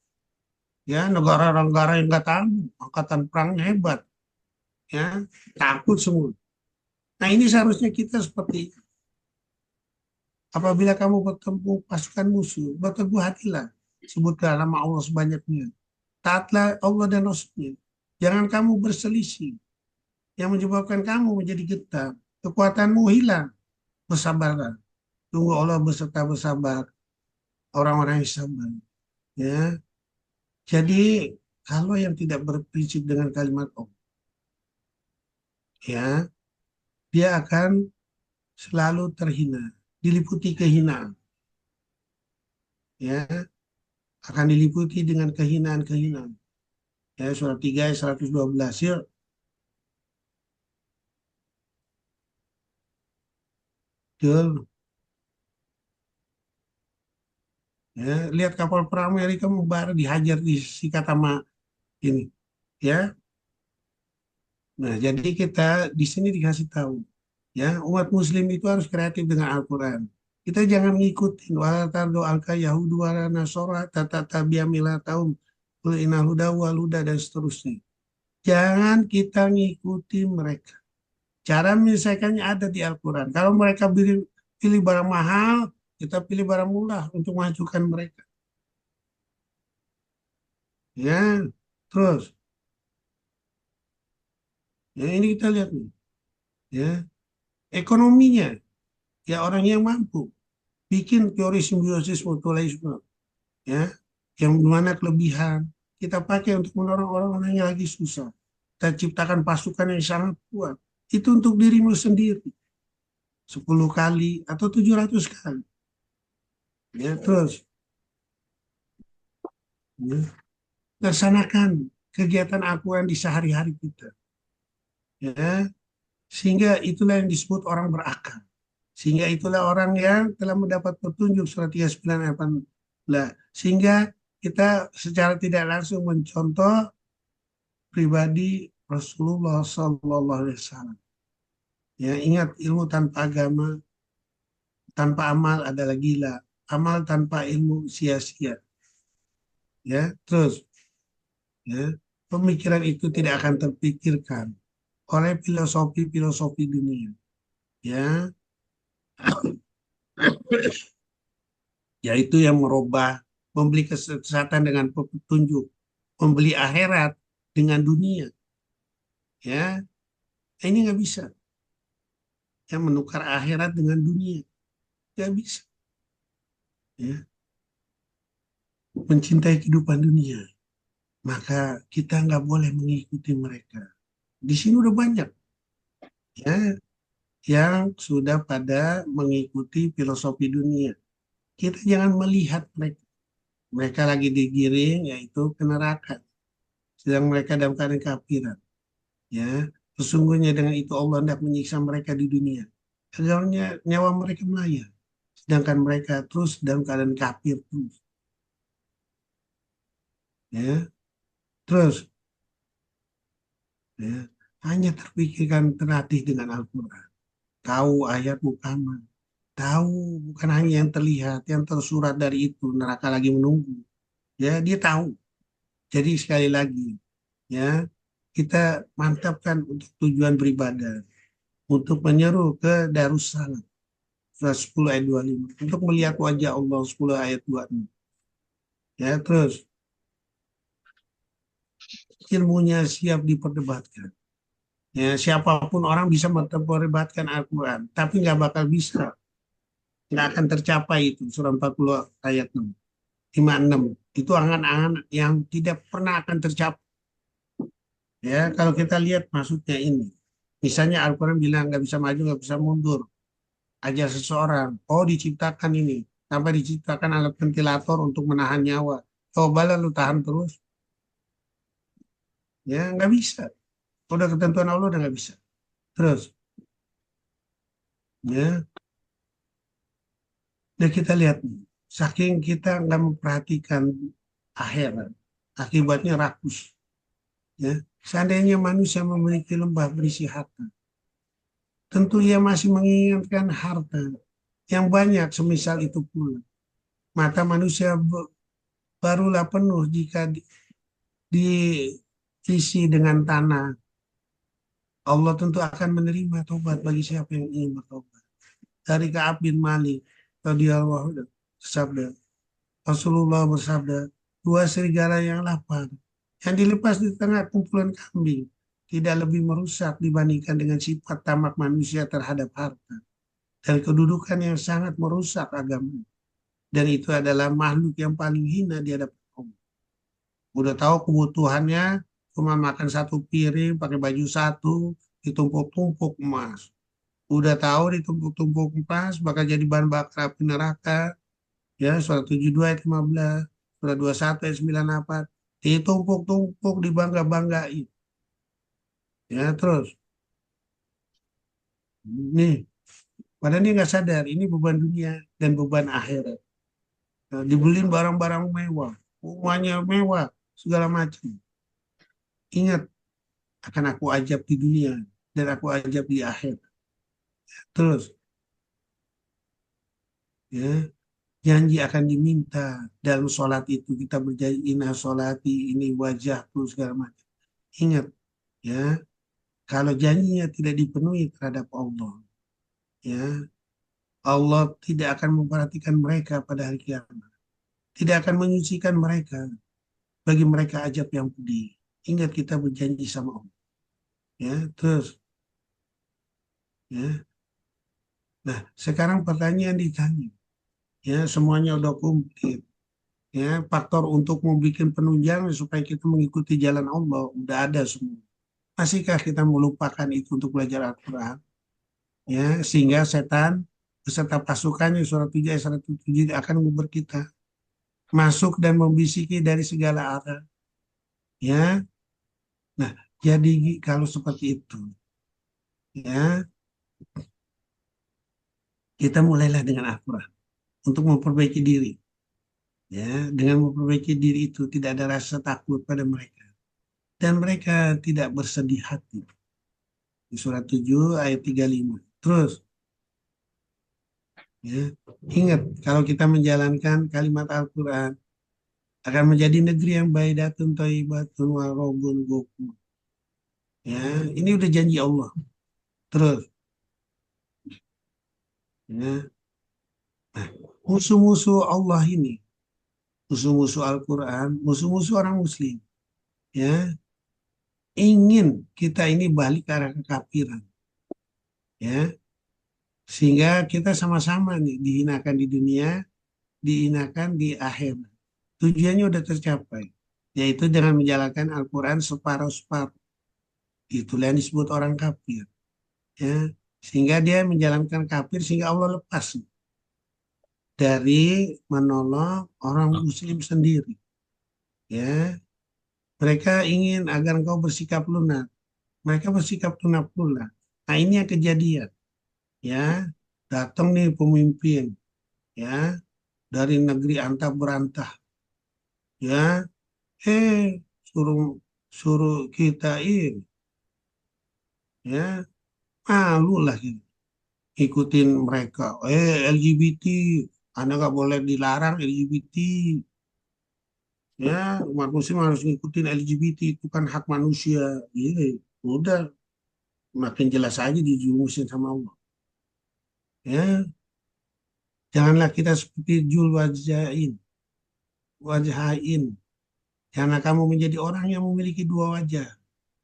Ya, negara-negara yang nggak tahu, angkatan perang hebat. Ya, takut semua. Nah, ini seharusnya kita seperti itu. Apabila kamu bertemu pasukan musuh, berteguh hatilah. Sebutlah nama Allah sebanyaknya. Taatlah Allah dan Rasulnya. Jangan kamu berselisih yang menyebabkan kamu menjadi getar. Kekuatanmu hilang. Bersabarlah. Tunggu Allah beserta bersabar. Orang-orang yang sabar. Ya. Jadi kalau yang tidak berprinsip dengan kalimat Allah, ya, dia akan selalu terhina, diliputi kehinaan. Ya, akan diliputi dengan kehinaan-kehinaan. Ya, surat 3 ayat 112. Yuk. Tuh. Ya, lihat kapal perang Amerika membara dihajar di Sikatama ini. Ya. Nah, jadi kita di sini dikasih tahu, ya, umat muslim itu harus kreatif dengan Al-Quran. Kita jangan ngikutin wala tardu alka yahudu wala nasora tata tabiamila taum inal huda wal huda dan seterusnya. Jangan kita ngikuti mereka. Cara menyelesaikannya ada di Al-Quran. Kalau mereka pilih barang mahal, kita pilih barang murah untuk mengajukan mereka. Ya, terus. Ya, ini kita lihat nih. Ya, ekonominya, ya orang yang mampu bikin teori simbiosis mutualisme, ya, yang mana kelebihan kita pakai untuk menolong orang-orang yang lagi susah. Kita ciptakan pasukan yang sangat kuat. Itu untuk dirimu sendiri. 10 kali atau 700 kali. Ya, terus. Ya, laksanakan kegiatan Al-Quran di sehari-hari kita. Ya, sehingga itulah yang disebut orang berakal. Sehingga itulah orang yang telah mendapat petunjuk surat 39 ayat 18. Sehingga kita secara tidak langsung mencontoh pribadi Rasulullah SAW. Ya, ingat, ilmu tanpa agama, tanpa amal adalah gila. Amal tanpa ilmu sia-sia. Ya, terus, ya, pemikiran itu tidak akan terpikirkan oleh filosofi-filosofi dunia. Ya, yaitu yang merubah, membeli kesesatan dengan petunjuk, membeli akhirat dengan dunia. Ya, ini nggak bisa. Yang menukar akhirat dengan dunia, nggak bisa. Ya, mencintai kehidupan dunia, maka kita nggak boleh mengikuti mereka. Di sini udah banyak, ya, yang sudah pada mengikuti filosofi dunia. Kita jangan melihat mereka. Mereka lagi digiring yaitu ke neraka. Sedang mereka dalam keadaan kafiran. Ya, sesungguhnya dengan itu Allah hendak menyiksa mereka di dunia. Agarnya nyawa mereka melayang. Sedangkan mereka terus dalam keadaan kafir terus. Ya, terus ya, hanya terpikirkan terlatih dengan Al-Quran. Tahu ayat Muhammad. Tahu bukan hanya yang terlihat, yang tersurat dari itu neraka lagi menunggu. Ya, dia tahu. Jadi sekali lagi, ya kita mantapkan untuk tujuan beribadah, untuk menyeru ke Darussalam surat 10 ayat 25, untuk melihat wajah Allah 10 ayat 26. Ya, terus ilmunya siap diperdebatkan. Ya, siapapun orang bisa memperdebatkan Al-Quran, tapi nggak bakal bisa, nggak akan tercapai itu surah 40 ayat 6, 56. Itu angan-angan yang tidak pernah akan tercapai. Ya, kalau kita lihat maksudnya ini, misalnya Al-Quran bilang nggak bisa maju, nggak bisa mundur. Ajar seseorang, oh diciptakan ini, sampai diciptakan alat ventilator untuk menahan nyawa. Coba lalu tahan terus, ya nggak bisa. Udah ketentuan Allah udah nggak bisa. Terus, ya, dan kita lihat nih, saking kita nggak memperhatikan akhirat, akibatnya rakus. Ya, seandainya manusia memiliki lembah berisi harta, tentu ia masih menginginkan harta yang banyak semisal itu pula. Mata manusia barulah penuh jika diisi dengan tanah. Allah tentu akan menerima tobat bagi siapa yang ingin bertobat. Dari Ka'ab bin Malik radhiyallahu anhu bersabda, Rasulullah bersabda, dua serigala yang lapar, yang dilepas di tengah kumpulan kambing, tidak lebih merusak dibandingkan dengan sifat tamak manusia terhadap harta dan kedudukan yang sangat merusak agama. Dan itu adalah makhluk yang paling hina di hadapan Allah. Udah tahu kebutuhannya cuma makan satu piring, pakai baju satu, ditumpuk-tumpuk emas. Udah tahu ditumpuk-tumpuk emas bakal jadi bahan bakar api neraka. Ya, surah 72 ayat 15, surah 21 ayat 98. Ditumpuk-tumpuk, dibangga-banggain. Ya, terus. Nih, padahal dia nggak sadar, ini beban dunia dan beban akhirat. Nah, dibeliin barang-barang mewah, rumahnya mewah, segala macam. Ingat, akan aku ajab di dunia dan aku ajab di akhir. Terus, ya, janji akan diminta dalam sholat itu kita berjanji inna sholati ini wajah terus segala macam. Ingat, ya, kalau janjinya tidak dipenuhi terhadap Allah, ya, Allah tidak akan memperhatikan mereka pada hari kiamat, tidak akan menyucikan mereka, bagi mereka ajab yang pedih. Ingat kita berjanji sama Allah, ya, terus, ya. Nah, sekarang pertanyaan ditanya, ya, semuanya udah komplit. Ya, faktor untuk membuat penunjang supaya kita mengikuti jalan Allah udah ada semua. Masihkah kita melupakan itu untuk belajar Al-Quran? Ya, sehingga setan beserta pasukannya surah 7 ayat 107 akan membuat kita masuk dan membisiki dari segala arah. Ya, nah jadi kalau seperti itu, ya kita mulailah dengan Al-Quran untuk memperbaiki diri. Ya, dengan memperbaiki diri itu tidak ada rasa takut pada mereka dan mereka tidak bersedih hati. Di surat 7 ayat 35. Terus, ya, ingat kalau kita menjalankan kalimat Al-Quran akan menjadi negeri yang baidatun thayyibatun wa rabbun ghafur. Ya, ini udah janji Allah. Terus, ya, nah, musuh-musuh Allah ini, musuh-musuh Al-Quran, musuh-musuh orang Muslim, ya, ingin kita ini balik ke arah kekafiran, ya, sehingga kita sama-sama nih dihinakan di dunia, dihinakan di akhirat. Tujuannya udah tercapai, yaitu dengan menjalankan Al-Quran separuh-separuh. Itulah yang disebut orang kafir. Ya. Sehingga dia menjalankan kafir sehingga Allah lepas. dari menolong orang muslim sendiri. Ya, mereka ingin agar engkau bersikap lunak. Mereka bersikap lunak pula. Nah, ini yang kejadian. Ya, datang nih pemimpin, ya, dari negeri antah berantah, ya, suruh suruh kita ini, ya, malu lah kita ikutin mereka. LGBT, Anda nggak boleh dilarang LGBT. Ya, umat muslim harus ngikutin LGBT, itu kan hak manusia. Iya, udah makin jelas aja dijurumusin sama Allah. Ya, janganlah kita seperti wajhain. Karena kamu menjadi orang yang memiliki dua wajah,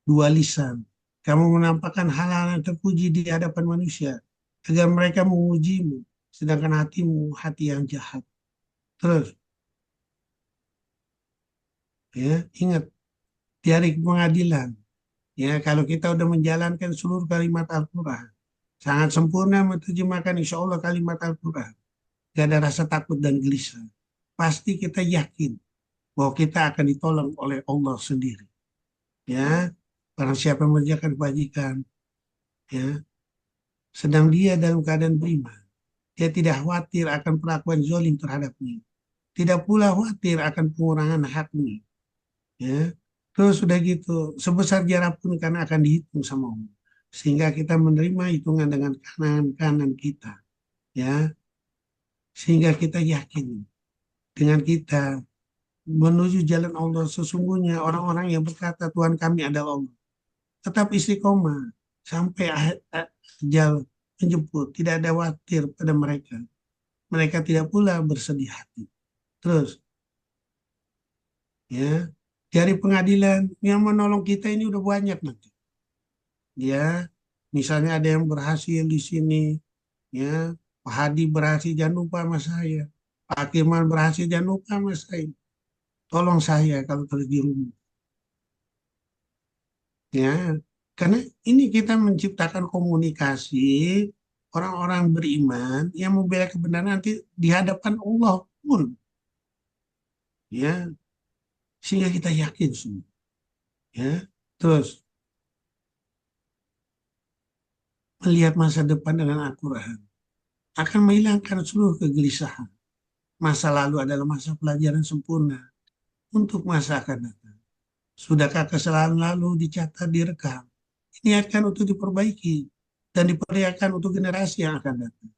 dua lisan. Kamu menampakkan hal-hal yang terpuji di hadapan manusia, agar mereka memujimu, sedangkan hatimu hati yang jahat. Terus, ya, ingat, di hari pengadilan, ya, kalau kita udah menjalankan seluruh kalimat Al-Quran, sangat sempurna menerjemahkan insya Allah kalimat Al-Quran, gak ada rasa takut dan gelisah. Pasti kita yakin bahwa kita akan ditolong oleh Allah sendiri. Ya, barang siapa yang mengerjakan kebajikan, ya, sedang dia dalam keadaan beriman, dia tidak khawatir akan perlakuan zolim terhadapnya, tidak pula khawatir akan pengurangan haknya. Ya, terus sudah gitu, sebesar jarak pun karena akan dihitung sama Allah, sehingga kita menerima hitungan dengan kanan kanan kita. Ya, sehingga kita yakin dengan kita menuju jalan Allah. Sesungguhnya orang-orang yang berkata Tuhan kami adalah Allah tetap istiqomah sampai ajal menjemput, tidak ada khawatir pada mereka. Mereka tidak pula bersedih hati. Terus, ya, dari pengadilan yang menolong kita ini udah banyak nanti. Ya, misalnya ada yang berhasil di sini, ya, Pak Hadi berhasil, jangan lupa sama saya. Pak Kirman berhasil, jangan lupa sama saya. Tolong saya kalau terus di rumah. Ya, karena ini kita menciptakan komunikasi orang-orang beriman yang membela kebenaran nanti di hadapan Allah pun, ya, sehingga kita yakin semua. Ya, terus melihat masa depan dengan Al-Quran akan menghilangkan seluruh kegelisahan. Masa lalu adalah masa pelajaran sempurna untuk masa akan datang. Sudahkah kesalahan lalu dicatat, direkam, diniatkan untuk diperbaiki dan diperlihatkan untuk generasi yang akan datang.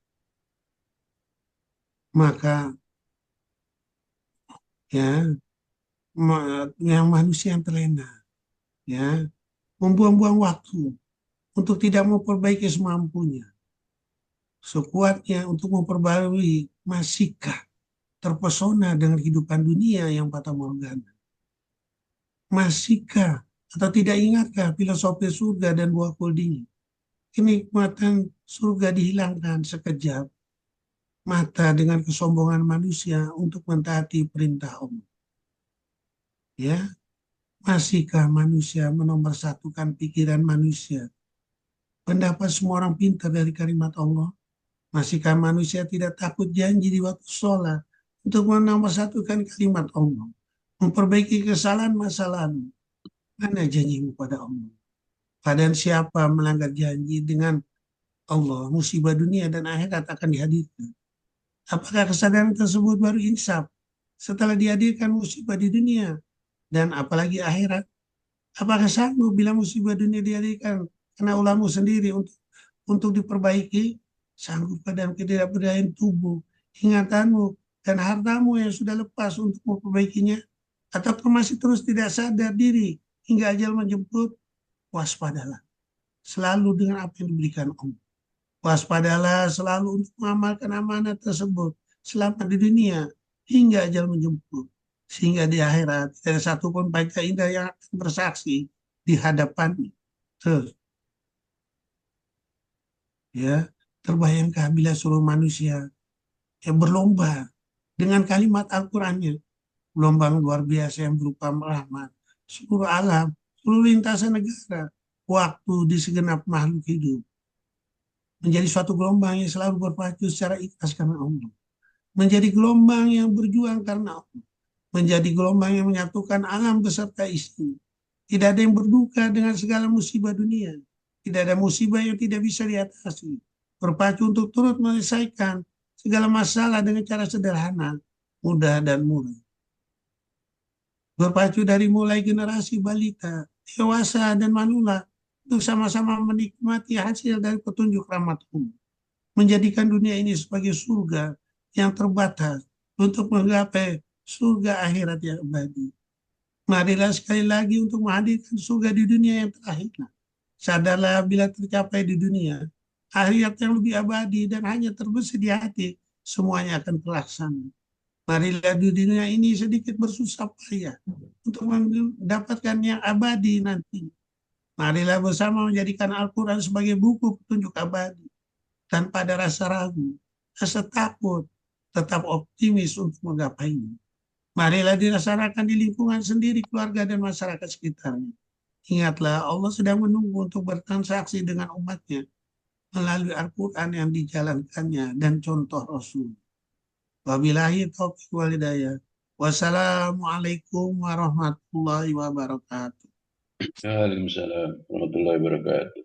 Maka, ya, yang manusia yang terlena, ya, membuang-buang waktu untuk tidak memperbaiki semampunya, sekuatnya untuk memperbarui, masihkah terpesona dengan kehidupan dunia yang fata morgana? Masihkah atau tidak ingatkah filosofi surga dan buah kuldinya? Kenikmatan surga dihilangkan sekejap mata dengan kesombongan manusia untuk mentaati perintah Allah. Ya, masihkah manusia menomorsatukan pikiran manusia, pendapat semua orang pintar dari kalimat Allah? Masihkah manusia tidak takut janji di waktu sholat untuk menomorsatukan kalimat Allah, memperbaiki kesalahan masa lalu? Mana janjimu pada Allah? Padahal siapa melanggar janji dengan Allah, musibah dunia dan akhirat akan dihadirkan. Apakah kesadaran tersebut baru insaf setelah dihadirkan musibah di dunia dan apalagi akhirat? Apakah sanggup bila musibah dunia dihadirkan karena ulangmu sendiri untuk diperbaiki? Sanggup dalam ketidakberdayaan tubuh, ingatanmu, dan hartamu yang sudah lepas untuk memperbaikinya? Atau masih terus tidak sadar diri hingga ajal menjemput? Waspadalah selalu dengan apa yang diberikan Allah. Waspadalah selalu untuk mengamalkan amanat tersebut selama di dunia hingga ajal menjemput. Sehingga di akhirat tidak ada satupun baca indah yang akan bersaksi di hadapannya. Terus, ya, terbayangkah bila seluruh manusia yang berlomba dengan kalimat Al-Qurannya, gelombang luar biasa yang berupa rahmat, seluruh alam, seluruh lintasan negara, waktu di segenap makhluk hidup, menjadi suatu gelombang yang selalu berpacu secara ikhlas karena Allah. menjadi gelombang yang berjuang karena Allah, menjadi gelombang yang menyatukan alam beserta isinya. Tidak ada yang berduka dengan segala musibah dunia. Tidak ada musibah yang tidak bisa diatasi. Berpacu untuk turut menyelesaikan segala masalah dengan cara sederhana, mudah, dan murah. Berpacu dari mulai generasi balita, dewasa, dan manula untuk sama-sama menikmati hasil dari petunjuk rahmat Allah. Menjadikan dunia ini sebagai surga yang terbatas untuk menggapai surga akhirat yang abadi. Marilah sekali lagi untuk menghadirkan surga di dunia yang terakhir. Sadarlah bila tercapai di dunia, akhirat yang lebih abadi dan hanya terbesit di hati, semuanya akan terlaksana. Marilah di dunia ini sedikit bersusah payah untuk mendapatkan yang abadi nanti. Marilah bersama menjadikan Al-Quran sebagai buku petunjuk abadi. Tanpa ada rasa ragu, rasa takut, tetap optimis untuk menggapainya. Marilah dirasakan di lingkungan sendiri, keluarga, dan masyarakat sekitarnya. Ingatlah, Allah sedang menunggu untuk bertransaksi dengan umatnya melalui Al-Quran yang dijalankannya dan contoh Rasul. Wabillahi taufiq wal hidayah. Wassalamualaikum warahmatullahi wabarakatuh. Waalaikumsalam warahmatullahi wabarakatuh.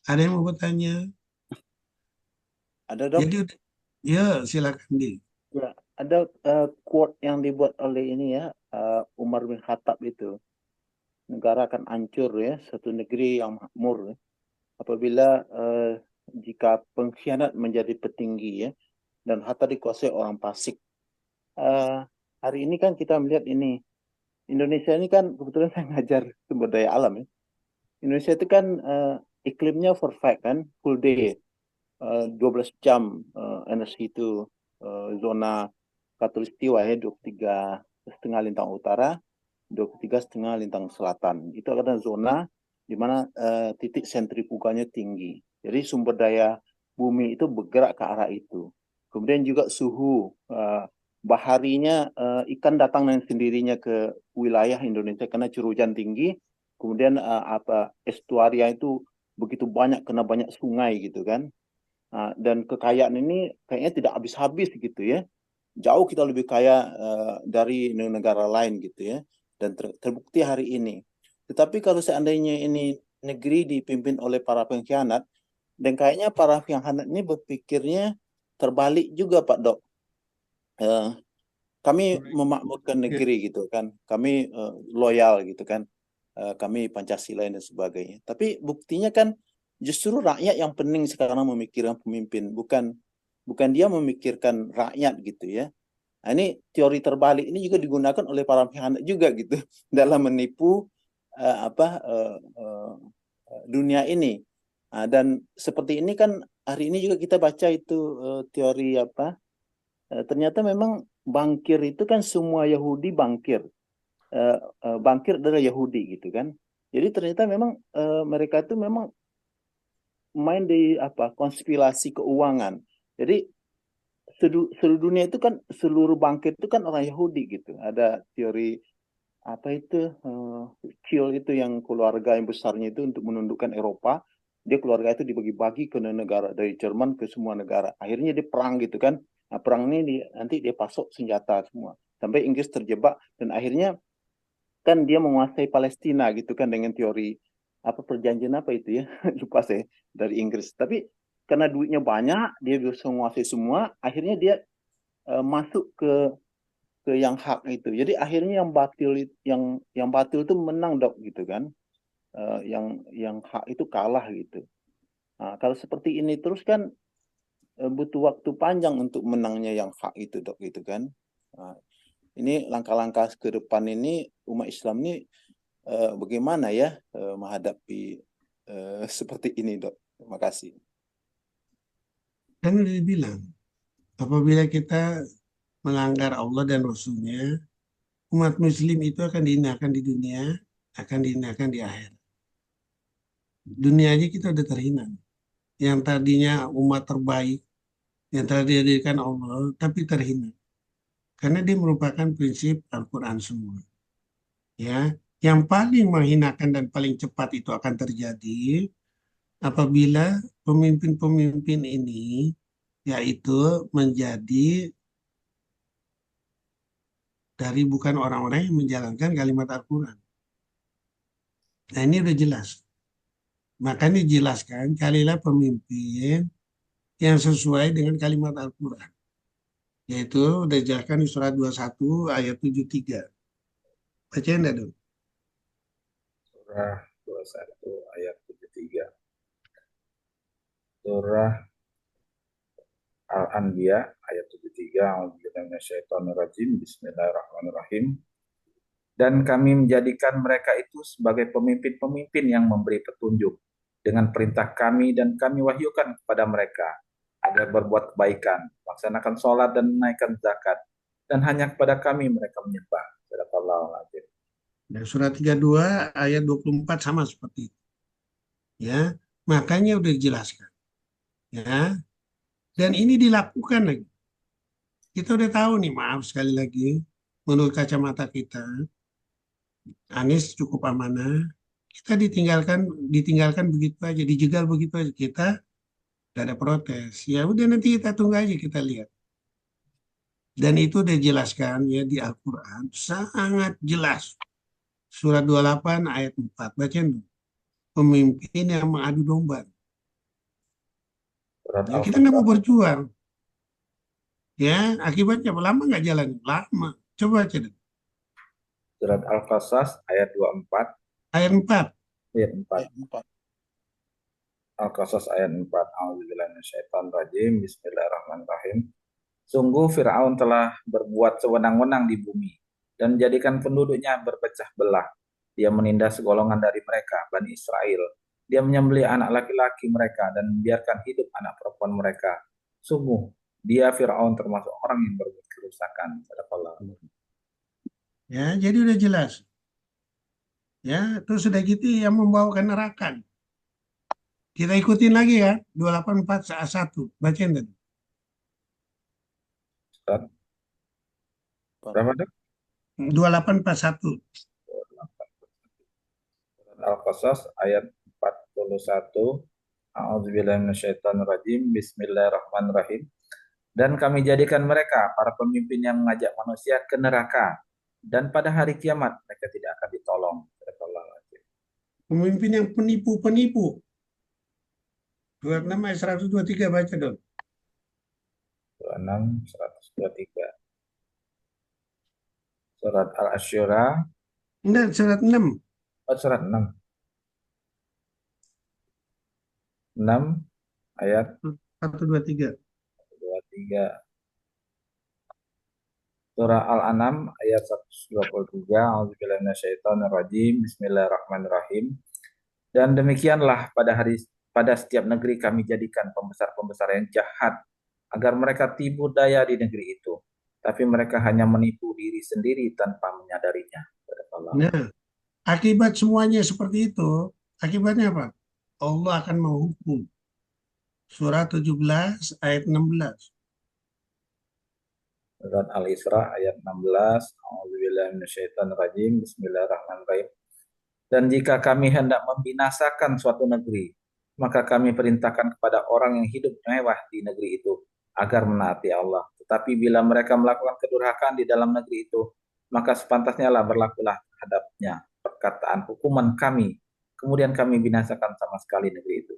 Ada yang mau bertanya? Ada dok? Jadi, ya silakan di. Ya, ada quote yang dibuat oleh ini ya, Umar bin Khattab itu. Negara akan hancur ya, satu negeri yang makmur ya, apabila jika pengkhianat menjadi petinggi ya, dan harta dikuasai orang fasik. Hari ini kan kita melihat ini, Indonesia ini kan kebetulan saya ngajar sumber daya alam ya. Indonesia itu kan iklimnya perfect kan, full day, 12 jam energi itu, zona Katulistiwa ya, 23,5 lintang utara, 23,5 lintang selatan. Itu adalah zona di mana titik sentrifuganya tinggi. Jadi sumber daya bumi itu bergerak ke arah itu. Kemudian juga suhu baharinya, ikan datang dengan sendirinya ke wilayah Indonesia karena curah hujan tinggi. Kemudian estuaria itu begitu banyak karena banyak sungai gitu kan. Dan kekayaan ini kayaknya tidak habis-habis gitu ya. Jauh kita lebih kaya dari negara lain gitu ya. Dan terbukti hari ini. Tetapi kalau seandainya ini negeri dipimpin oleh para pengkhianat, dan kayaknya para pengkhianat ini berpikirnya terbalik juga Pak Dok. Kami memakmurkan negeri gitu kan. Kami loyal gitu kan. Kami Pancasila dan sebagainya. Tapi buktinya kan justru rakyat yang penting sekarang memikirkan pemimpin, bukan dia memikirkan rakyat gitu ya. Nah, ini teori terbalik ini juga digunakan oleh para pihak juga gitu dalam menipu dunia ini. Dan seperti ini kan hari ini juga kita baca itu teori ternyata memang bangkir itu kan semua Yahudi bangkir. Bangkir adalah Yahudi gitu kan. Jadi ternyata memang mereka itu memang main di konspirasi keuangan. Jadi seluruh dunia itu kan, seluruh bangkit itu kan orang Yahudi gitu. Ada teori Kiel itu yang keluarga yang besarnya itu untuk menundukkan Eropa. Dia keluarga itu dibagi-bagi ke negara, dari Jerman ke semua negara. Akhirnya dia perang gitu kan. Nah, perang ini nanti dia pasok senjata semua. Sampai Inggris terjebak dan akhirnya kan dia menguasai Palestina gitu kan dengan teori perjanjian itu ya. Lupa saya, dari Inggris. Tapi karena duitnya banyak, dia bisa menguasai semua, akhirnya dia masuk ke yang hak itu. Jadi akhirnya yang batil itu menang Dok gitu kan. Yang hak itu kalah gitu. Nah, kalau seperti ini terus kan butuh waktu panjang untuk menangnya yang hak itu Dok gitu kan. Nah, ini langkah-langkah ke depan ini umat Islam ini bagaimana ya menghadapi seperti ini Dok. Terima kasih. Kan udah dibilang, apabila kita melanggar Allah dan Rasulnya, umat muslim itu akan dihinakan di dunia, akan dihinakan di akhirat. Dunia aja kita udah terhina. Yang tadinya umat terbaik, yang telah dihadirkan Allah, tapi terhina. Karena dia merupakan prinsip Al-Quran semua. Ya, yang paling menghinakan dan paling cepat itu akan terjadi apabila pemimpin-pemimpin ini yaitu menjadi dari bukan orang-orang yang menjalankan kalimat Al-Quran. Nah ini udah jelas. Makanya dijelaskan, carilah pemimpin yang sesuai dengan kalimat Al-Quran. Yaitu udah dijelaskan di surat 21 ayat 73. Bacain dah dulu. Surah 21 ayat 73. Surah Al-Anbiya ayat 73. A'udzubillahi minasyaitonirrajim. Bismillahirrahmanirrahim. Dan kami menjadikan mereka itu sebagai pemimpin-pemimpin yang memberi petunjuk dengan perintah kami, dan kami wahyukan kepada mereka agar berbuat kebaikan, melaksanakan sholat dan menaikkan zakat, dan hanya kepada kami mereka menyembah. Sadaqallahul adzim. Dan surat 32 ayat 24 sama seperti itu. Ya, makanya udah dijelaskan. Ya, dan ini dilakukan lagi. Kita udah tahu nih, maaf sekali lagi, menurut kacamata kita, Anies cukup amanah. Kita ditinggalkan begitu aja, dijegal begitu aja. Kita tidak ada protes. Ya udah, nanti kita tunggu aja, kita lihat. Dan itu udah dijelaskan ya di Al-Quran, sangat jelas. Surat 28 ayat 4. Bacain dulu. Pemimpin yang mengadu domba. Surat Ya, kita nggak mau Al-Fatihah berjuang. Ya, akibatnya lama nggak jalan? Lama. Coba baca deh. Surat Al-Qasas ayat 24, Ayat 4. ayat 4. Ayat 4. Al-Qasas ayat 4. A'udzubillahi minasyaitonirrajim. Bismillahirrahmanirrahim. Sungguh Fir'aun telah berbuat sewenang-wenang di bumi dan menjadikan penduduknya berpecah belah. Dia menindas segolongan dari mereka, Bani Israel. Dia menyembelih anak laki-laki mereka dan membiarkan hidup anak perempuan mereka. Sungguh, dia Fir'aun termasuk orang yang berbuat kerusakan. Sadaqallah. Ya, jadi udah jelas. Ya, terus sudah gitu yang membawa ke neraka. Kita ikutin lagi ya, 284 saat 1. Bacain tadi. Ustaz, berapa dek? 2841. Surat Al-Qasas ayat 41. A'udzubillahi minasyaitonirrajim. Bismillahirrahmanirrahim. Dan kami jadikan mereka para pemimpin yang mengajak manusia ke neraka, dan pada hari kiamat mereka tidak akan ditolong. Pemimpin yang penipu-penipu. 26 ayat 123 baca dong. 26, 123. Surat Al-Asyura, Enggak, surat 6. surat 6. 6 ayat 123. 23. Surah Al-An'am ayat 123. A'udzubillahi minasyaitonirrajim. Bismillahirrahmanirrahim. Dan demikianlah pada setiap negeri kami jadikan pembesar-pembesar yang jahat agar mereka tipu daya di negeri itu. Tapi mereka hanya menipu diri sendiri tanpa menyadarinya. Nah, akibat semuanya seperti itu, akibatnya apa? Allah akan menghukum. Surah 17 ayat 16. Surat Al-Isra ayat 16. A'udzubillahi minasyaitonirrajim. Bismillahirrahmanirrahim. Dan jika kami hendak membinasakan suatu negeri, maka kami perintahkan kepada orang yang hidup mewah di negeri itu agar menaati Allah. Tetapi bila mereka melakukan kedurhakaan di dalam negeri itu, maka sepantasnya lah berlakulah terhadapnya perkataan hukuman kami. Kemudian kami binasakan sama sekali negeri itu.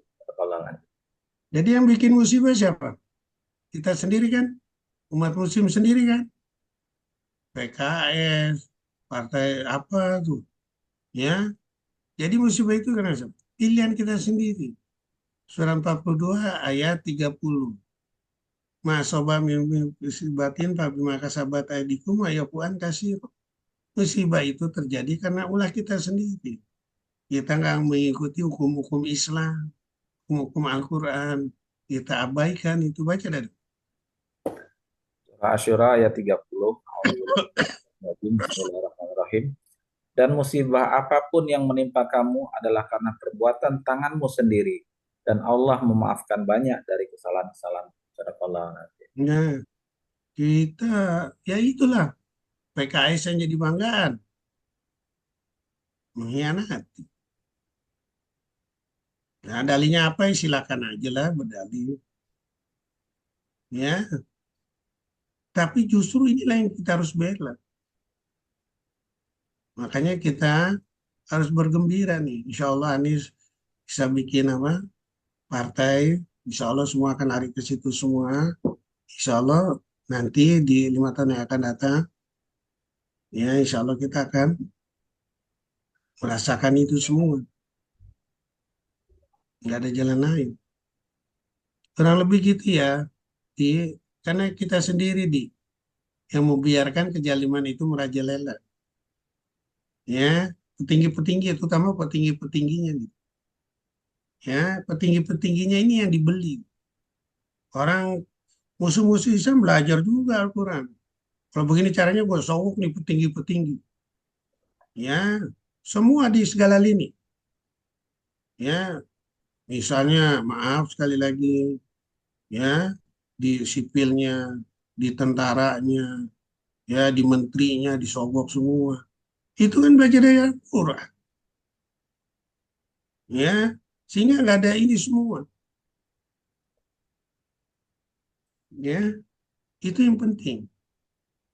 Jadi yang bikin musibah siapa? Kita sendiri kan? Umat muslim sendiri kan? PKS, partai apa tuh? Ya, jadi musibah itu karena siapa? Pilihan kita sendiri. Surah 42 ayat 30. Masoba min musibatin fabima kasabat aydikum ayafuan kasih. Musibah itu terjadi karena ulah kita sendiri. Kita nggak mengikuti hukum-hukum Islam, hukum Al-Quran. Kita abaikan itu. Baca dari. Surah Asyura ayat 30. Bismillahirrahmanirrahim. Dan musibah apapun yang menimpa kamu adalah karena perbuatan tanganmu sendiri. Dan Allah memaafkan banyak dari kesalahan-kesalahan. Nah, kita, ya itulah. PKS yang jadi banggaan. Mengkhianati. Nah, dalihnya apa ya silakan aja lah berdalih. ya. Tapi justru inilah yang kita harus bela. Makanya kita harus bergembira nih. Insya Allah Anies bisa bikin apa? Partai. Insya Allah semua akan lari ke situ semua. Insya Allah nanti di 5 tahun yang akan datang, ya insya Allah kita akan merasakan itu semua. Nggak ada jalan lain. Kurang lebih gitu ya. Di, karena kita sendiri yang membiarkan kejaliman itu merajalela. Ya, petinggi-petinggi, terutama petinggi-petingginya nih. Ya, petinggi-petingginya ini yang dibeli. Orang musuh-musuh Islam belajar juga Al-Quran. Kalau begini caranya gue sogok nih petinggi-petinggi. Ya, semua di segala lini. Ya, misalnya maaf sekali lagi, ya di sipilnya, di tentaranya, ya di menterinya disogok semua. Itu kan belajar dari Al-Quran. Ya, sehingga nggak ada ini semua. Ya, itu yang penting.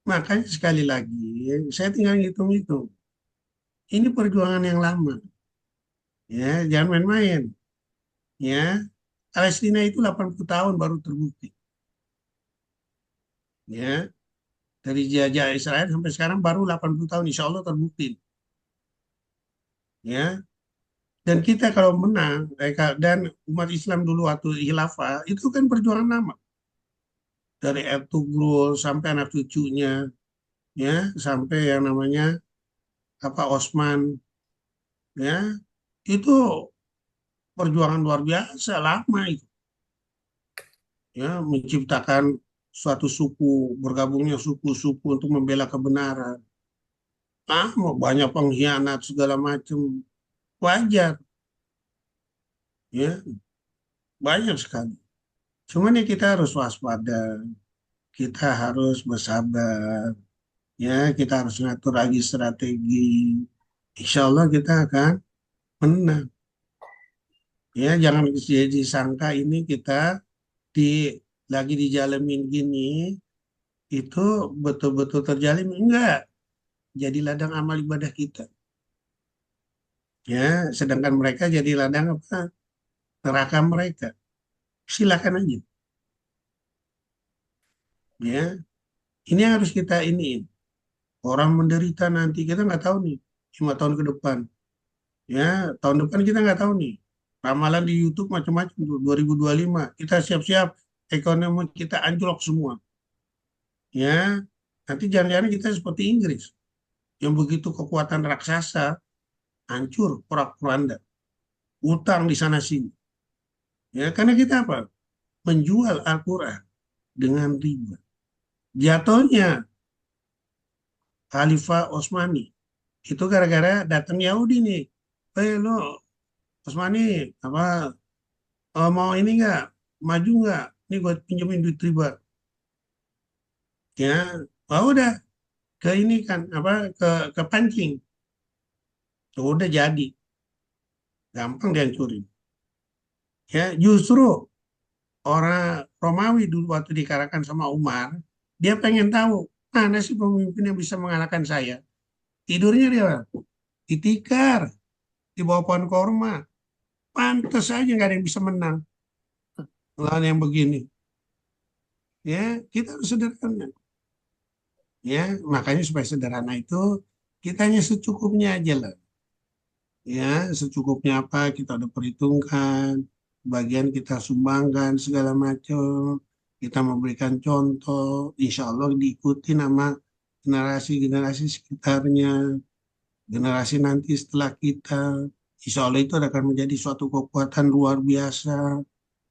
Makanya sekali lagi, saya tinggal hitung-hitung. Ini perjuangan yang lama. Ya, jangan main-main. Ya, Palestina itu 80 tahun baru terbukti. Ya, dari jajah Israel sampai sekarang baru 80 tahun, insya Allah terbukti. Ya, dan kita kalau menang, dan umat Islam dulu waktu khilafah, itu kan perjuangan lama. Dari Ertugrul sampai anak cucunya, ya, sampai yang namanya apa Osman, ya, itu perjuangan luar biasa lama itu. Ya, menciptakan suatu suku, bergabungnya suku-suku untuk membela kebenaran. Mau banyak pengkhianat segala macam, wajar, ya, banyak sekali. Cuman ya kita harus waspada, kita harus bersabar, ya, kita harus ngatur lagi strategi. Insya Allah kita akan menang. Ya, jangan jadi sangka ini kita di lagi dijalamin gini, itu betul-betul terjalin. Enggak, jadi ladang amal ibadah kita. Ya, sedangkan mereka jadi ladang apa? Neraka mereka. Silakan aja. Ya, ini yang harus kita ini. Orang menderita nanti kita nggak tahu nih 5 tahun ke depan. Ya, tahun depan kita nggak tahu nih. Ramalan di YouTube macam-macam tuh 2025. Kita siap-siap ekonomi kita anjlok semua. Ya, nanti jangan-jangan kita seperti Inggris yang begitu kekuatan raksasa hancur porak-poranda, utang di sana sini. Ya, karena kita apa? Menjual Al-Quran dengan riba. Jatuhnya Khalifah Utsmani itu gara-gara datang Yahudi nih. Lo Utsmani apa mau ini nggak? Maju nggak? Ini gue pinjemin duit riba. Ya, udah ke ini kan apa ke pancing. Udah jadi. Gampang dihancurin. Ya, justru orang Romawi dulu waktu dikalahkan sama Umar, dia pengen tahu mana sih pemimpin yang bisa mengalahkan saya. Tidurnya dia ditikar di bawah pohon korma. Pantas aja nggak ada yang bisa menang lawan yang begini. Ya, kita harus sederhana. Ya, makanya supaya sederhana itu kita hanya secukupnya aja lah. Ya, secukupnya apa kita udah perhitungkan, bagian kita sumbangkan segala macam, kita memberikan contoh, insya Allah diikuti nama generasi-generasi sekitarnya, generasi nanti setelah kita, insya Allah itu akan menjadi suatu kekuatan luar biasa,